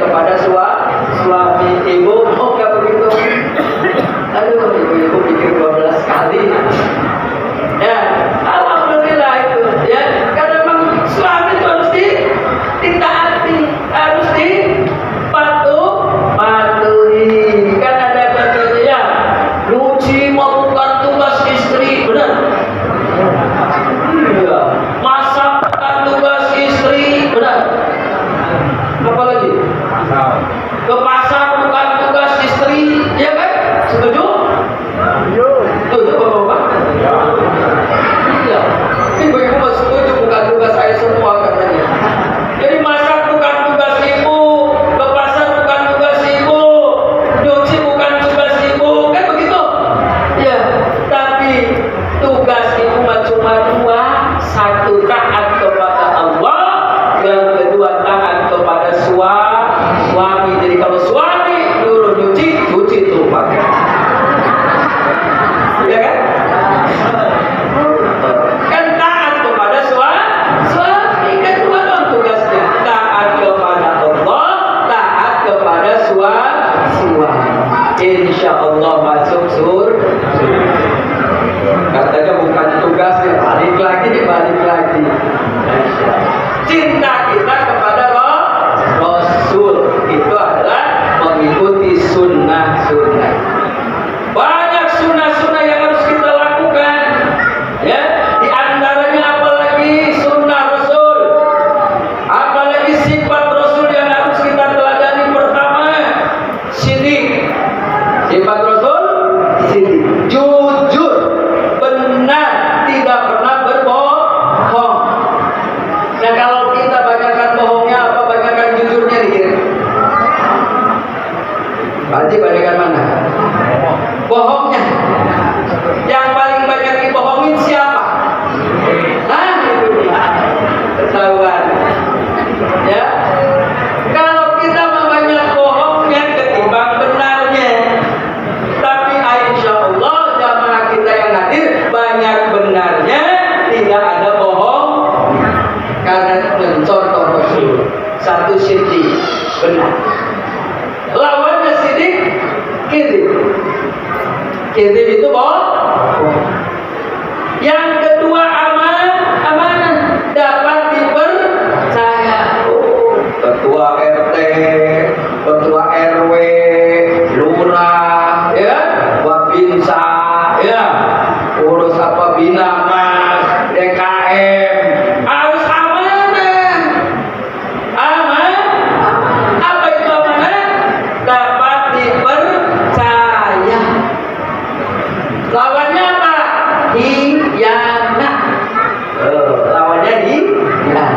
Ke pasar bukan tugas istri, ya kan? Setuju? Setuju Bapak-bapak? Iya. Ibu-ibu mah setuju, bukan tugas saya semua katanya. Jadi masak bukan tugas ibu, ke pasar bukan tugas ibu, nyuci bukan tugas ibu, kan begitu? Ya, tapi tugas ibu mah cuma dua, satu taat kepada Allah, yang kedua taat kepada suami. Jadi kalau suami dulu nyuci, cuci tuh pakai. Ya kan? Kan taat kepada suami, kan dua dong tugasnya. Taat kepada Allah, taat kepada suami. Insya Allah masuk surga. Katanya bukan tugasnya, balik lagi. Cinta kita kepada Rasul itu adalah mengikuti sunnah. Banyak sunnah yang harus kita lakukan, ya. Di antaranya apalagi sunnah Rasul, apalagi sifat Rasul yang harus kita teladani. Pertama, sidik. Sifat Rasul sidik, jujur, benar, tidak pernah berbohong. Nah, kalau kita banyakkan bohongnya apa banyakkan jujurnya dikira? Berarti banyakkan mana? Bohongnya. Yang paling banyak dibohongin siapa? Nah, itu dia. Ketahuan. Ya. Kalau kita banyak bohongnya ketimbang benarnya. Tapi insya Allah jamaah kita yang hadir banyak benarnya, tidak ada bohong. Karena mencontoh Rasul. Satu sidik, benar. Lawannya sidik, kiri. Kiri itu bohong. Yang kedua amanah, dapat dipercaya. Ketua RT, ketua RW, lurah, ya, wabinsa, ya, urus apa binamas, DKM, harus amanah. Apa itu amanah? Dapat dipercaya. Lawannya apa? Hianat. Lawannya hianat.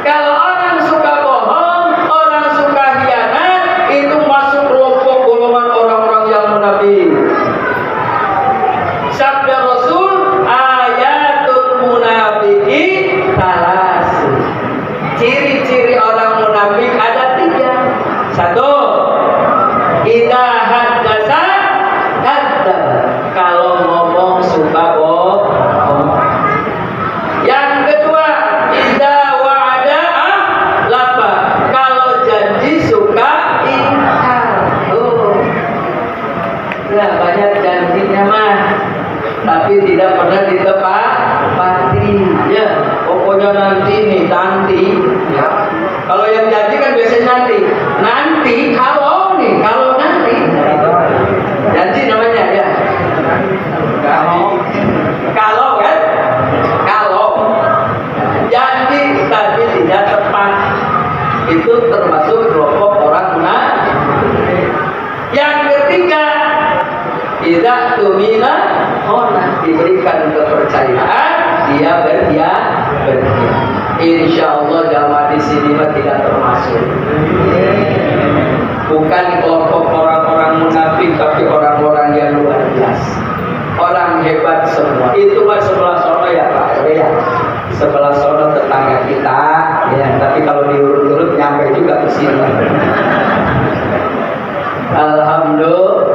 Kalau orang suka bohong, orang suka hianat, itu masuk kelompok golongan orang-orang yang munafik. Sabda Rasul, ayatul munafiki talasu. Ciri-ciri orang munafik ada 3. 1, idza haddasa kadzdzab. Kalau ngomong suka bohong. Yang kedua, idza wa'ada akhlafa. Kalau janji suka ingkar. Ya, banyak janjinya mah, tapi tidak pernah ditepati. Ya, pokoknya nanti ya. Kalau yang janji kan biasanya nanti kalau nanti janji namanya, ya. Kalau kan janji tapi tidak tepat, itu termasuk kelompok orang munafik. Yang ketiga, tidak tumina khona, diberikan kepercayaan dia berkhianat. Insya Allah jamaah di sini mah tidak termasuk. Bukan kelompok orang-orang munafik, tapi orang-orang yang luar biasa, orang hebat semua. Itu mah sebelah sono ya Pak, ya. Sebelah sono tetangga kita, ya. Tapi kalau diurut-urut nyampe juga ke sini. Alhamdulillah.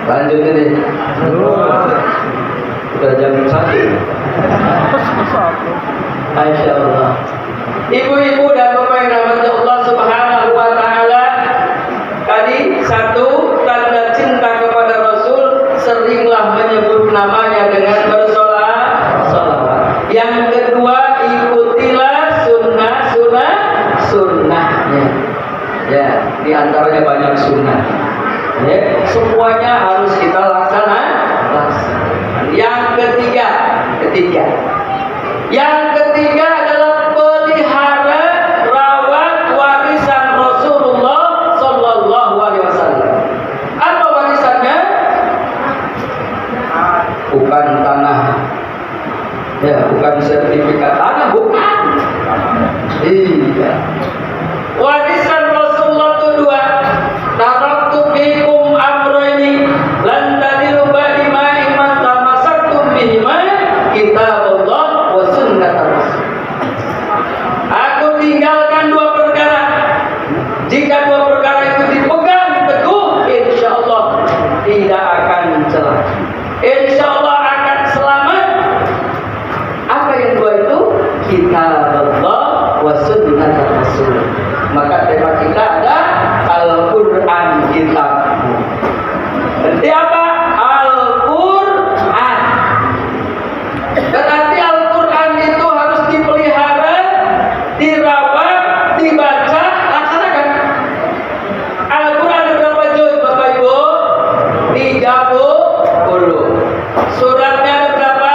Lanjut ini. Sudah jam 1. Masya Allah. Ibu-ibu dan bapak yang dirahmati Allah Subhanahu wa Ta'ala, tadi 1, tanda cinta kepada Rasul, seringlah menyebut namanya dengan bersolawat. Yang kedua, ikutilah sunnahnya. Ya, di antaranya banyak sunnah. Ya, semuanya harus kita laksanakan. Yang ketiga adalah pelihara kitaballah wa sunnat rasul. Maka tema kita ada Al-Quran kitabmu. Berarti apa? Al-Quran. Berarti Al-Quran itu harus dipelihara, dirawat, dibaca, laksanakan. Al-Quran berapa juz Bapak Ibu? 30. Suratnya ada berapa?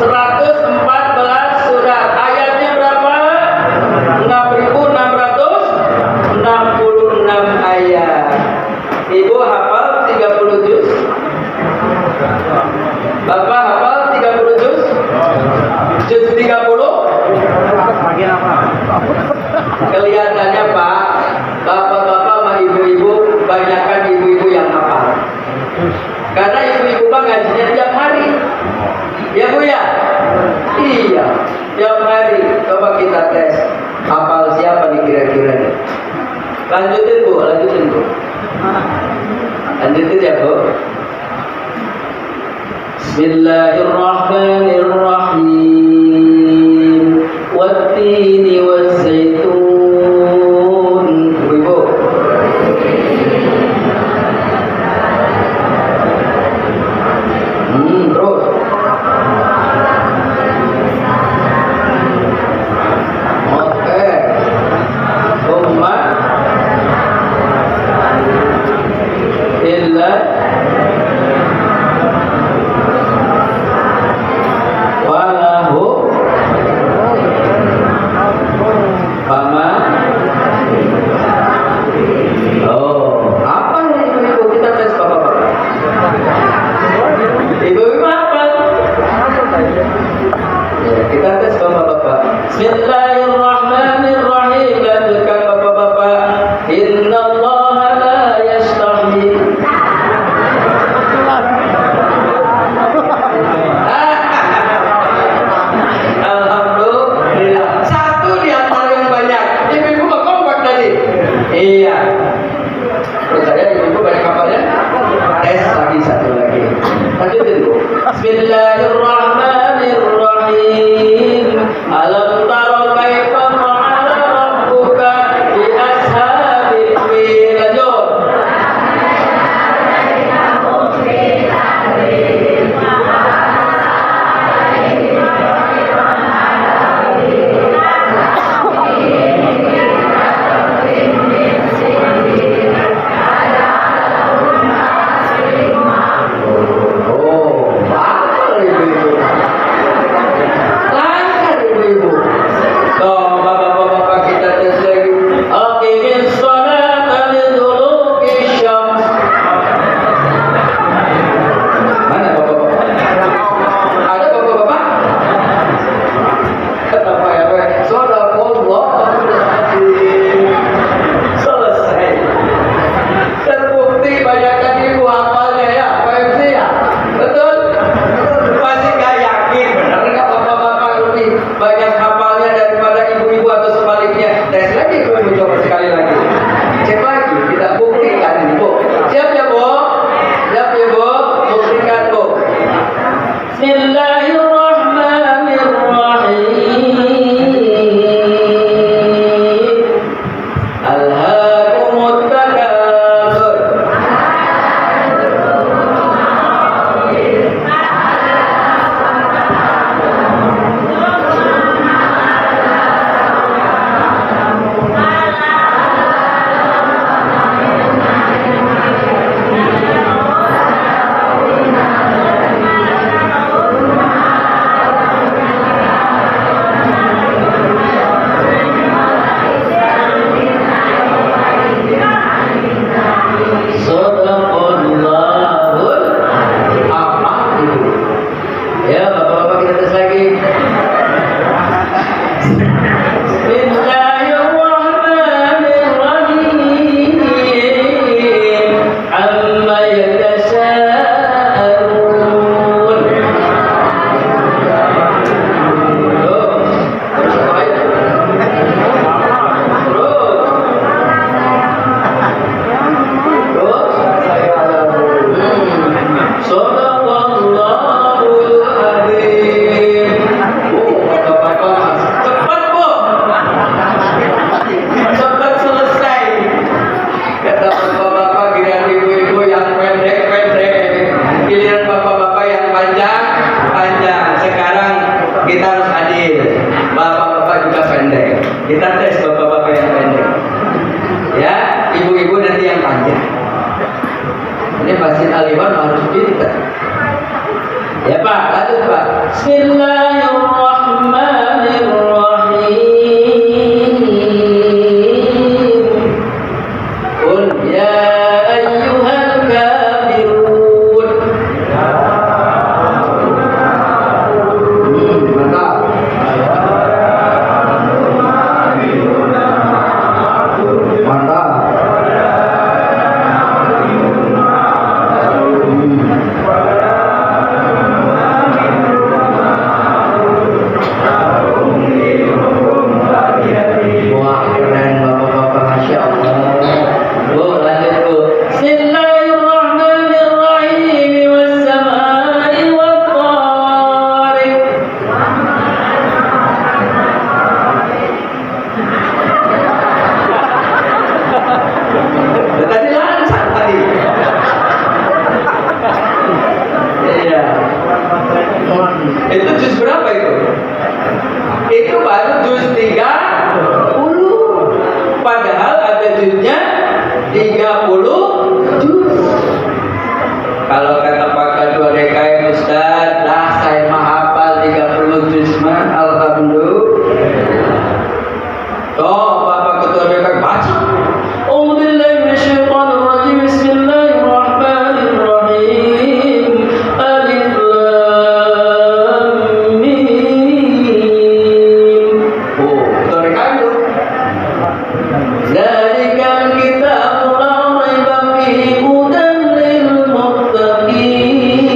114 surat. Ayatnya berapa? 6.666 ayat. Ibu hafal 30 juz? Bapak hafal 30 juz? Juz 30? Kelihatannya Pak, bapak-bapak sama ibu-ibu, banyakkan ibu-ibu yang hafal. Karena ibu-ibu Pak ngajinya tiap hari. Ya Bu ya? Iya, tiap hari. Coba kita tes. Hafal siapa nih kira-kira nih? Lanjutin Bu. Lanjutin ya Bu. Bismillahirrahmanirrahim. Wattini wazzaitun. Ibu. Terus. Oke. Umma illa walahu Kita tes bapak-bapak yang pendek. Ya, ibu-ibu nanti yang panjang. Ini Masjid Al-Iwan harus pintar. Ya Pak, lanjut Pak. Bismillahirrahmanirrahim. Qul ya ayyuhal kafirun. Mantap. Mantap. Wah, keren bapak-bapak, Masya Allah. Bu, lanjut Bu. Bismillahirrahmanirrahim. Wassama'i wattariq. Tadi lancar tadi. Iya. Itu juz berapa itu? Itu baru juz 30. Padahal ada juznya 30 juz. Kalau kata Pak Kadua DKM Ustaz, lah saya mah hafal 30 juz mah, alhamdulillah. Toh Bapak Ketua DKM baca. A'udzubillahi minasyaitonir rajim. Bismillahirrahmanirrahim. Alif lam mim. Oh, Ketua DKM tuh. Dzalikal kitabu la raiba fihi hudan lil muttaqin.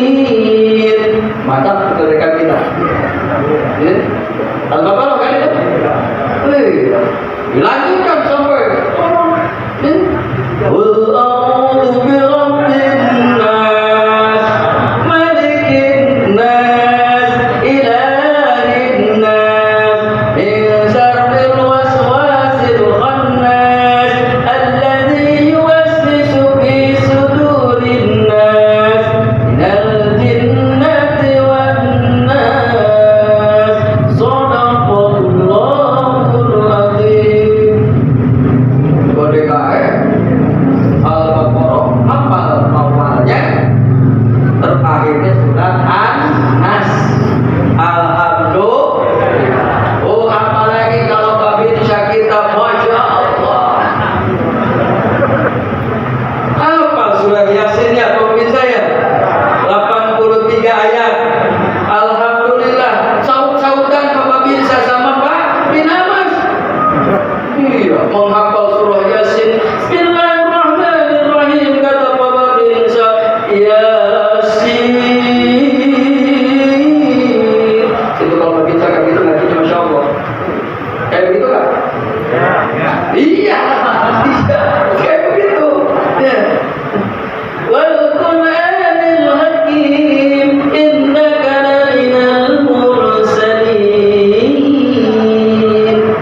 Mantap Ketua DKM kita. Ya. Al-Baqarah kan itu? Dilanjutkan sampai Qul a'udzu birabbin nas, malikin nas, ilahin nas, min syarril waswasil khannas, alladzi yuwaswisu fi sudurin nas, minal jinnati wan nas. Shadaqallahul azim. DKM Al-Baqarah hafal awalnya, terakhirnya surat An-Nas. Alhamdulillah. Oh, apalagi kalau Babi bisa kita, Masya Allah. Hafal surat Yasin ya pemirsa ya, 83 ayat. Alhamdulillah. Saut-sautan Pak Babi bisa sama Pak Binamas. Iya, menghafal surah Yasin. Bismillahirrahmanirrahim. Kata Pak Babinsa, Yasin. Itu kalau Babinsa kayak gitu ngajinya Masya Allah. Kayak begitu kan? Iya, kayak begitu. Ya. Wal Qur'anil Hakim, innaka laminal mursalin.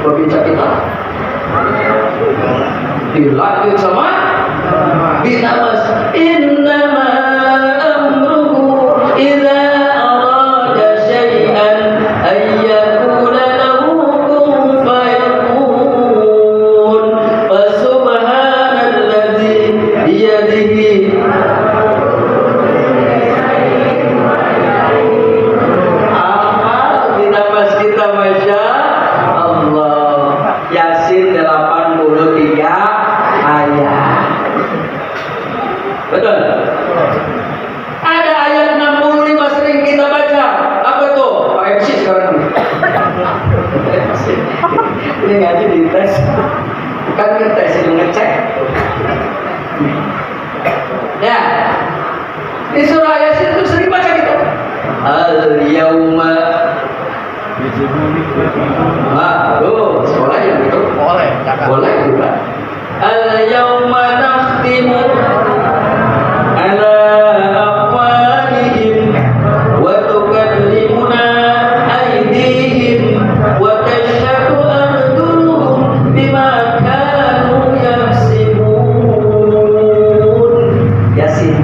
Babinsa kita dilanjut sama Binamas. Innama amruhu idza arada syai'an ayyakuna lahu kun fayakun. Fasubhanalladzi biyadihi amal. Binamas kita Masya Allah. Yasin 83 ayat. Betul. Ada ayat 65 sering kita baca. Apa tuh? Pak MC sekarang ini. Ini ngaji di tes. Bukan ngetes, ini ngecek. Ya. Di surah Yasin itu sering baca kita. Al-yauma. Tuh, sekolah yang itu. Boleh juga. Al-yauma nakhtimu ala afwahihim wa tukallimuna aydihim wa tashhadu arjuluhum bima kanu yaksibun. Yasin.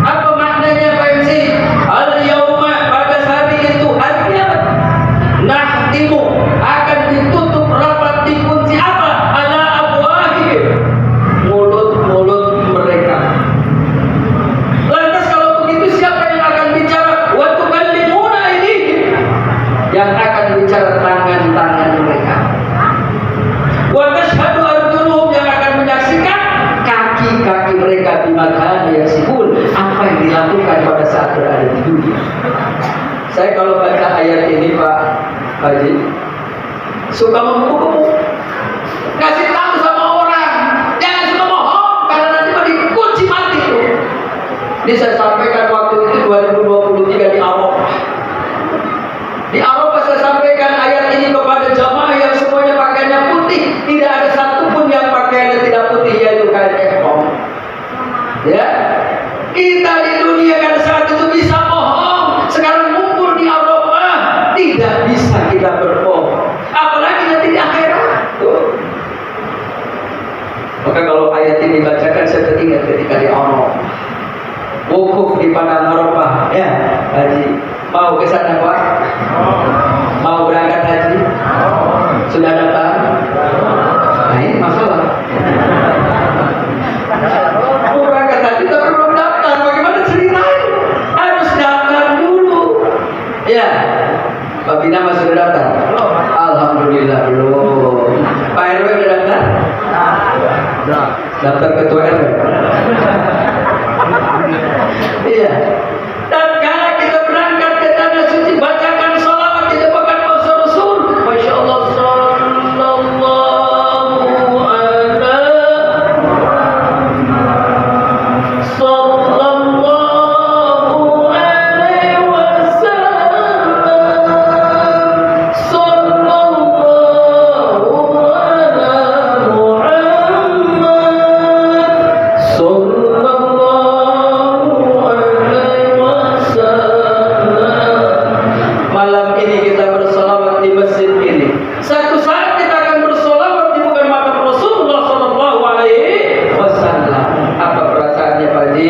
Apa maknanya Pak MC? Al-yauma, pada hari itu, artinya nahtimu, akan ditutup rapat berbicara tangan-tangan mereka. Wa tashhadu arjuluhum, yang akan menyaksikan kaki-kaki mereka bima kanu yaksibun, apa yang dilakukan pada saat berada di dunia. Saya kalau baca ayat ini Pak Haji suka memukul, kasih tahu sama orang jangan suka bohong karena nanti mau dikunci mati itu. Ini saya sampaikan waktu itu 2023 di Arafah. Di Arafah saya sampaikan ayat ini kepada jamaah yang semuanya pakaiannya putih, tidak ada satupun yang pakaiannya tidak putih, yaitu kain ihram. Ya, kita di dunia kan saat itu bisa bohong, sekarang mumpul di Arafah tidak bisa kita berbohong, apalagi nanti di akhirat. Tuh. Maka kalau ayat ini dibacakan saya teringat ketika di Arafah, wukuf di padang Arafah. Ya, Haji mau ke sana Pak? Mau berangkat haji? Sudah datang? Nah ini masalah. Mau berangkat haji tapi belum daftar. Bagaimana ceritanya? Harus daftar dulu. Ya, Pak Bina masih sudah daftar? Alhamdulillah belum. Pak RW sudah daftar? Daftar ketua RW. Iya. Dan kalau kita berangkat ke tanah suci, bacakan salawat di depan bangsa Rasul. Masya Allah, sallallahu ala sallallahu alaihi wasallam, sallallahu ala Muhammad, sallallahu alaihi wasallam. Malam ini kita bersolawat di masjid ini. Satu saat kita akan bersolawat di bukan makam Rasulullah sallallahu alaihi wasallam. Apa perasaannya Pak Haji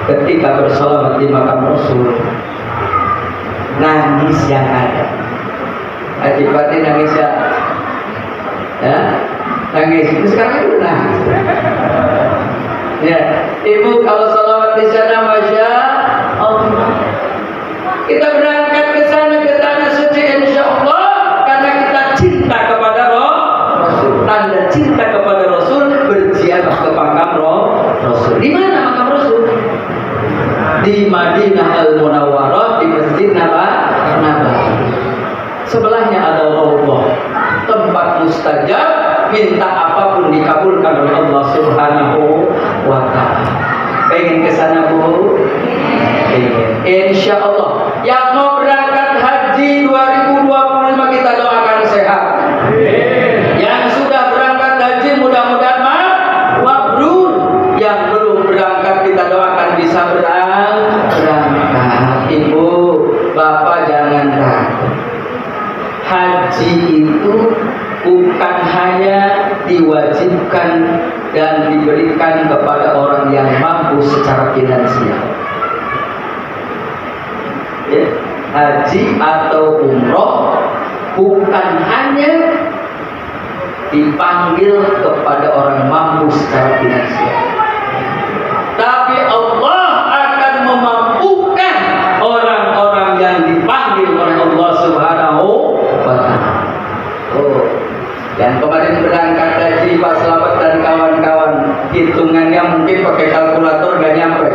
ketika bersolawat di makam Rasul? Nangis yang ada. Haji Fatih nangis ya? Ya, nangis. Sekarang itu nangis. Ya, Ibu kalau salawat di sana Masya Allah. Kita berangkat ke sana ke tanah suci insya Allah karena kita cinta kepada Rasul. Tanda cinta kepada Rasul berziarah ke makam Rasul. Di mana makam Rasul? Di Madinah Al-Munawwarah, di Masjid Nabawi. Sebelahnya ada Raudhah, tempat mustajab, minta apapun dikabulkan oleh Allah Subhanahu wa ta'ala. Pengen ke sana Bu? Insya Allah. Yang mau berangkat haji 2025 kita doakan sehat. Yang sudah berangkat haji mudah-mudahan mabrur. Yang belum berangkat kita doakan bisa berangkat. Ibu, Bapak jangan takut. Haji itu bukan hanya diwajibkan dan diberikan kepada orang yang mampu secara finansial. Ya, haji atau umroh bukan hanya dipanggil kepada orang mampu secara finansial, tapi Allah akan memampukan orang-orang yang dipanggil oleh Allah Subhanahu wa ta'ala. Oh, yang kemarin berangkat haji Pak Selamat dan kawan-kawan, hitungannya mungkin pakai kalkulator gak nyampe,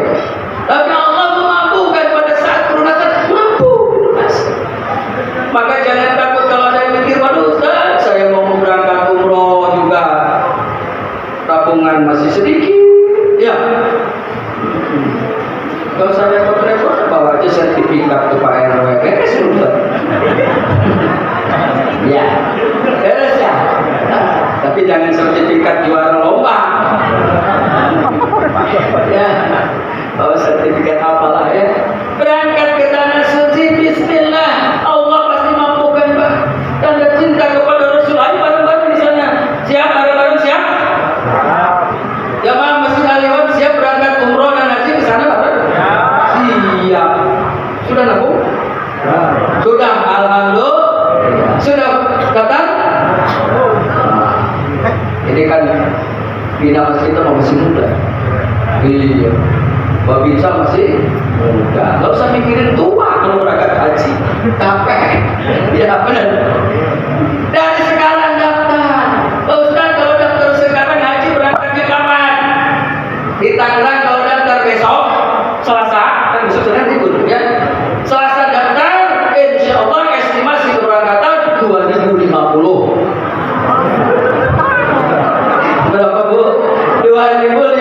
tapi Allah memampukan pada saat pelunasan, mampu. Maka jangan takut kalau ada yang mikir, waduh Ustaz, saya mau berangkat umroh juga tabungan masih sedikit. Ya, kalau saya repot-repot bawa aja sertifikat ke Pak RW, beres urusan. Ya, beres ya. Tapi jangan sertifikat juara lomba. Ya, bawa sertifikat apalah ya. Berangkat ke tanah suci, Bismillah. Allah pasti mampukan Pak. Tanda cinta kepada Rasul. Ayo bareng-bareng di sana. Siap bareng-bareng siap? Jamaah Masjid Al-Iwan siap berangkat umroh dan haji ke sana Pak? Siap. Sudah nabung? Sudah, alhamdulillah. Sudah datang? Ini kan bina masjid kita masih muda. Iya. Babinsa masih muda. Gak usah mikirin tua. malu berangkat haji. Capek. Ya benar. Dari sekarang daftar. Pak Ustaz, kalau daftar sekarang haji berangkatnya kapan? Di Tangerang kalau daftar besok Selasa, kan besok sudah libur ya. Selasa daftar, insya Allah estimasi keberangkatan 2050. Berapa Bu? 2050.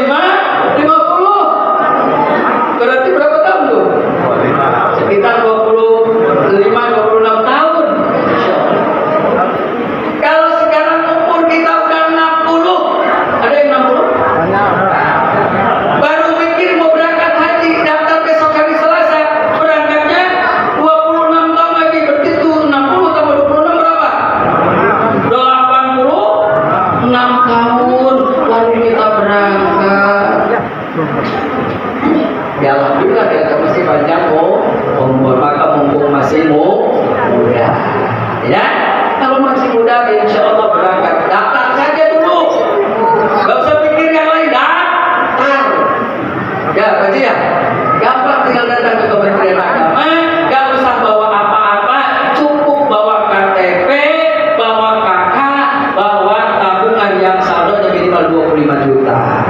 Berarti berapa tahun tuh? Sekitar 25-26 tahun. Insya Allah. Kalau sekarang umur kita udah 60, ada yang 60? Baru mikir mau berangkat haji, daftar besok hari Selasa, berangkatnya 26 tahun lagi, berarti itu 60 tambah 26 berapa? 86 tahun baru kita berangkat. Ya alhamdulillah kita masih panjang umur, maka mumpung masih muda, ya. Kalau masih muda, insya Allah berangkat. Daftar saja dulu, gak usah pikir yang lain, daftar. Ya, Pak Ji ya, gampang tinggal datang ke Kementerian Agama, gak usah bawa apa-apa, cukup bawa KTP, bawa KK, bawa tabungan yang saldonya minimal 25 juta.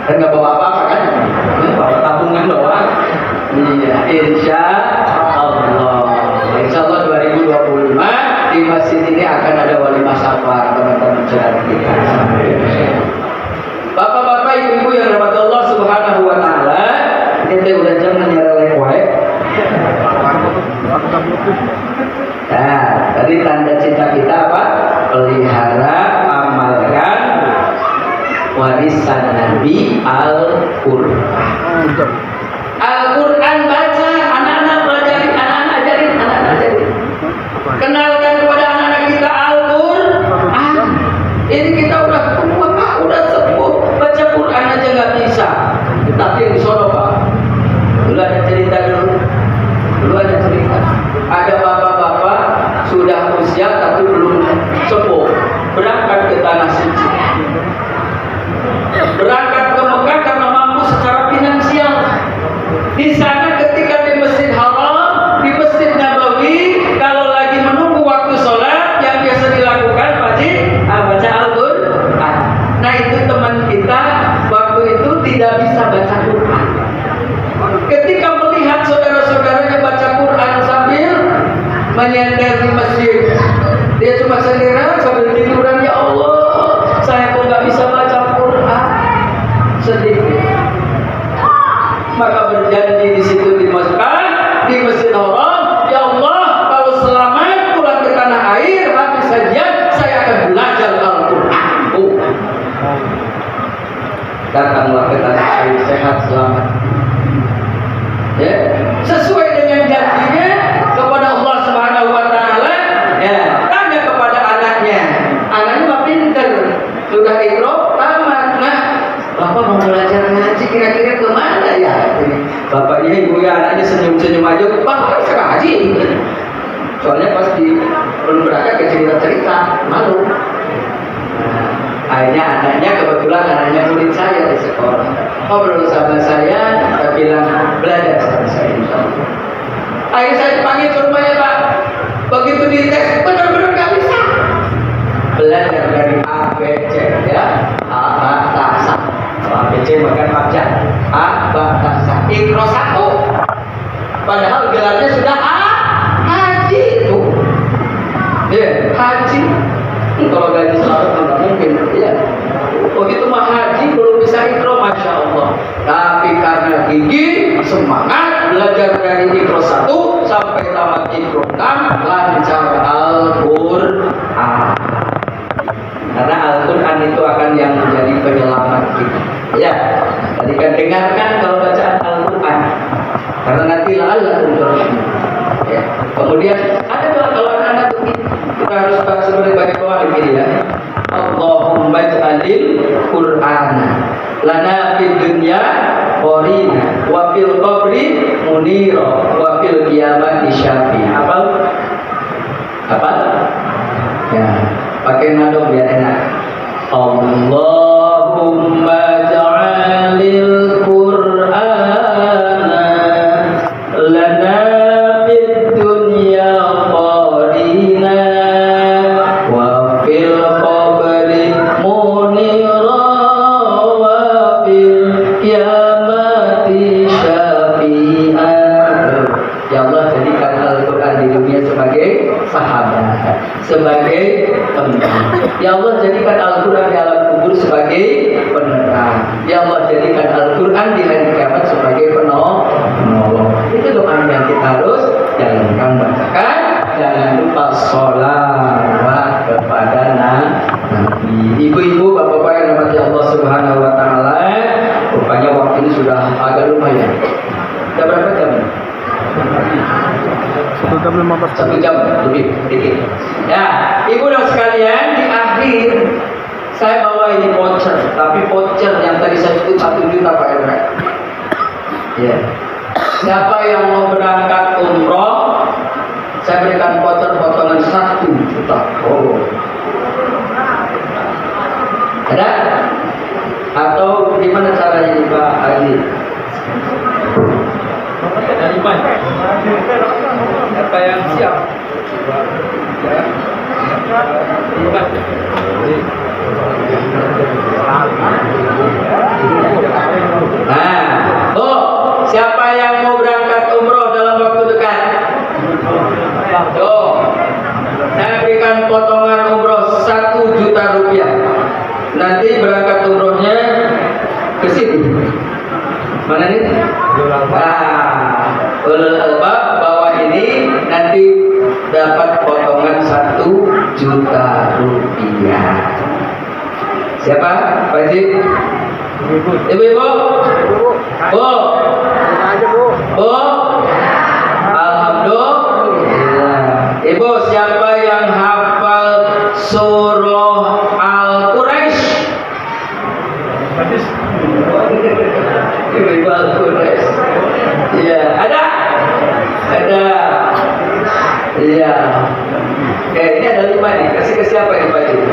Dan gak bawa apa-apa kan? Bawa tabungan doang. Iya, insya Allah. Insya Allah 2025 di masjid ini akan ada walimah safar, teman-teman saudara kita. Bapak-bapak, ibu-ibu yang rahmat Allah Subhanahu wa taala, kita udah jam nyerelek wae. Nah, tadi tanda cinta kita apa? Pelihara, amalkan warisan Nabi Al-Qur'an. Al-Qur'an baca, anak-anak pelajari, anak-anak ajarin, anak-anak ajarin. Kenalkan kepada anak-anak kita Al-Qur'an. Ini kita udah tua, udah sepuh, baca Quran aja nggak bisa. Tapi yang disono Pak, dulu ada cerita dulu ada cerita. Ada bapak-bapak sudah usia tapi belum sepuh, berangkat ke tanah suci. Berangkat ke Mekah karena mampu secara finansial. Di sana ketika di Masjid Haram, di Masjid Nabawi, kalau lagi menunggu waktu sholat, yang biasa dilakukan Pak Ji, baca Al-Qur'an. Nah itu teman kita waktu itu tidak bisa baca Quran. Ketika melihat saudara-saudaranya baca Quran sambil menyender di masjid, dia cuma sendirian sambil tiduran, ya Allah, saya kok nggak bisa baca Quran, sedikit. Maka berjanji di situ di Mekah, di Masjid Haram, ya Allah, kalau selamat pulang ke tanah air habis sajian, saya akan belajar Al-Quran. Datanglah ke tanah air sehat selamat. Ya, sesuai dengan janjinya kepada Allah Subhanahu wa taala, ya, tanya kepada anaknya. Anaknya mah pinter, sudah ikhro tamat. Nah, Bapak mau belajar ngaji kira-kira kemana ya? Bapaknya, ibu ya, anaknya senyum-senyum aja. Bapak bisa ngaji. Soalnya pas di belum berangkat ke cerita-cerita malu. Nah, akhirnya anaknya, kebetulan anaknya murid saya di sekolah, ngobrol sama saya, bilang belajar sama saya. Akhirnya saya dipanggil ke rumahnya Pak. Begitu dites, benar-benar nggak bisa. Belajar dari A, B, C, ya. A, B, T, S. A, B, C makan abjad. A, B, T, S. Iqra 1. Padahal gelarnya sudah A, haji itu. Ya, haji. Kalau gaji selalu nggak mungkin, ya. Begitu mah haji belum bisa Iqra, masya Allah. Tapi karena gigi, semangat belajar dari Iqra 1 sampai tamat Iqra 6, lancar Al-Qur'an. Karena Al-Quran itu akan yang menjadi penyelamat kita. Ya, tadi kan dengarkan kalau bacaan Al-Quran. Karena nanti la'allakum turhamun. Ya. Kemudian ada doa kalau anak-anak kita harus baca seperti banyak doa begini ya. Allahumma ij'alil Qur'ana lana fid dunya qarina wa fil qabri munira wa fil qiyamati syafi'a. Apa? Ya. Pakai nado biar enak. Allahumma ja'alil Qur'ana lana sahabat, sebagai penerang. Ya Allah, jadikan Al-Quran di alam kubur sebagai penerang. Ya Allah, jadikan Al-Quran di hari kiamat sebagai penolong. Itu doa yang kita harus jalankan, bacakan. Jangan lupa sholawat kepada Nabi. Ibu-ibu, bapak-bapak yang dirahmati Allah Subhanahu Wa Taala, rupanya waktu ini sudah agak lumayan. Sudah berapa jam? 1 jam lebih dikit. Ya, ibu dan sekalian, di akhir saya bawa ini voucher, tapi voucher yang tadi saya sebut 1 juta Pak RW. Ya. Siapa yang mau berangkat umroh, saya berikan voucher potongan 1 juta. Oh. Ada? Atau gimana caranya Pak Haji? Dari mana? Siapa yang siap? Nah, siapa yang mau berangkat umroh dalam waktu dekat? Saya berikan potongan umroh 1 juta rupiah. Nanti berangkat umrohnya ke sini. Mana nih? Ulul albab bawah ini nanti dapat potongan 1 juta rupiah. Siapa? Pak Haji? Ibu-ibu? Bu? Bu? Alhamdulillah. Ibu, siapa yang hafal surah Al-Quraisy? Ibu-ibu Al-Quraisy. Iya, ada? Ada. Iya. Ini ada 5 nih. Kasih ke siapa ini Pak Haji?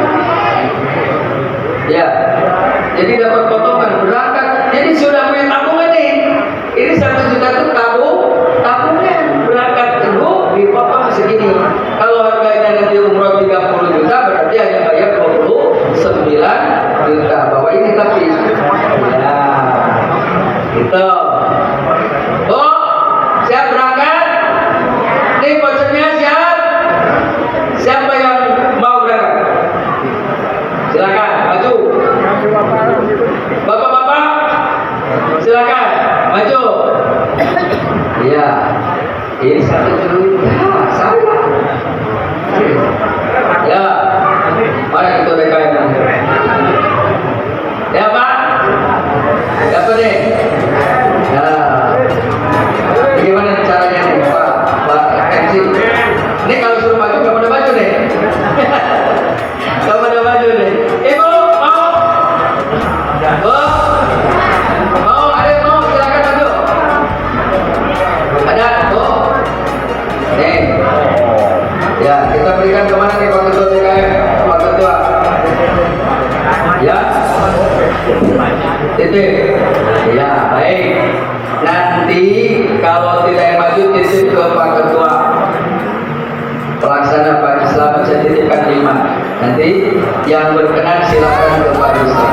Ya. Jadi dapat potongan berangkat. Jadi sudah punya tabungan nih. Ini 1 juta itu tabungan berangkat dulu dipotong segini. Kalau harganya nanti umroh 30 juta berarti hanya bayar 29 juta. Bawa ini tapi. Ya. Gitu. Oh, siap berangkat? Nih vouchernya siap? Siapa yang mau berangkat? Silakan maju. Bapak-bapak, silakan maju. Iya, ini 1 juta. Saya. Ya, mana kita DKM? Ya Pak, dapat nih. Ya, gimana caranya nih Pak MC? Ini kalau suruh maju nggak pada maju nih. Nggak pada maju nih. Ibu mau? Bu? Mau? Ada yang mau? Silakan maju. Ada? Bu? Nih. Ya, kita berikan kemana nih Pak Ketua DKM? Pak Ketua. Ya. Titik. Ya, baik. Nanti kalau tidak yang maju titip ke Pak Ketua pelaksana Pak Islam, bisa titipkan 5. Nanti yang berkenan silakan ke Pak Islam.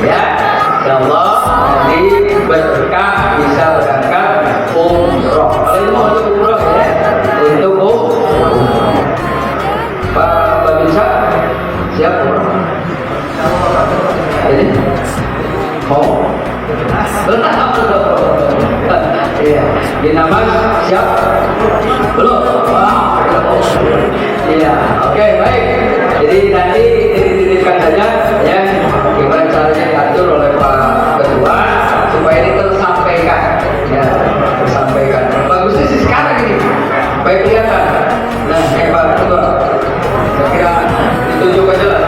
Ya, insyaallah nanti berkah bisa berangkat umroh. Kalau ini mau untuk umroh ya, untuk umroh. Pak Bisa siap umroh? Ini mau? Benar. Iya. Gina Mas siap? Belum? Wah. Iya. Oke, baik. Jadi nanti dititipkan saja ya. Gimana caranya diatur oleh Pak Ketua supaya ini tersampaikan. Ya, tersampaikan. Bagusnya sih sekarang ini. Baik kelihatan. Nah, Pak Ketua. Saya kira ditunjuk aja lah.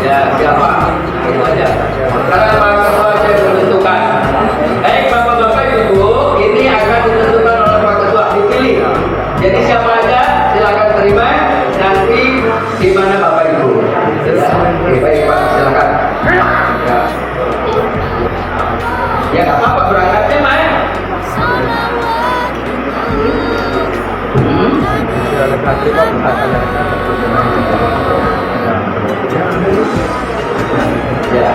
Ya, siapa? Itu aja. Karena Pak Ketua saya menentukan. Baik Bapak-bapak Ibu, ini akan ditentukan oleh Pak Ketua, dipilih. Jadi siapa aja silakan terima. Nanti di mana Bapak Ibu? Ya. Oke, baik Pak, silakan. Ya. Ya nggak apa-apa berangkatnya Mas. Ya.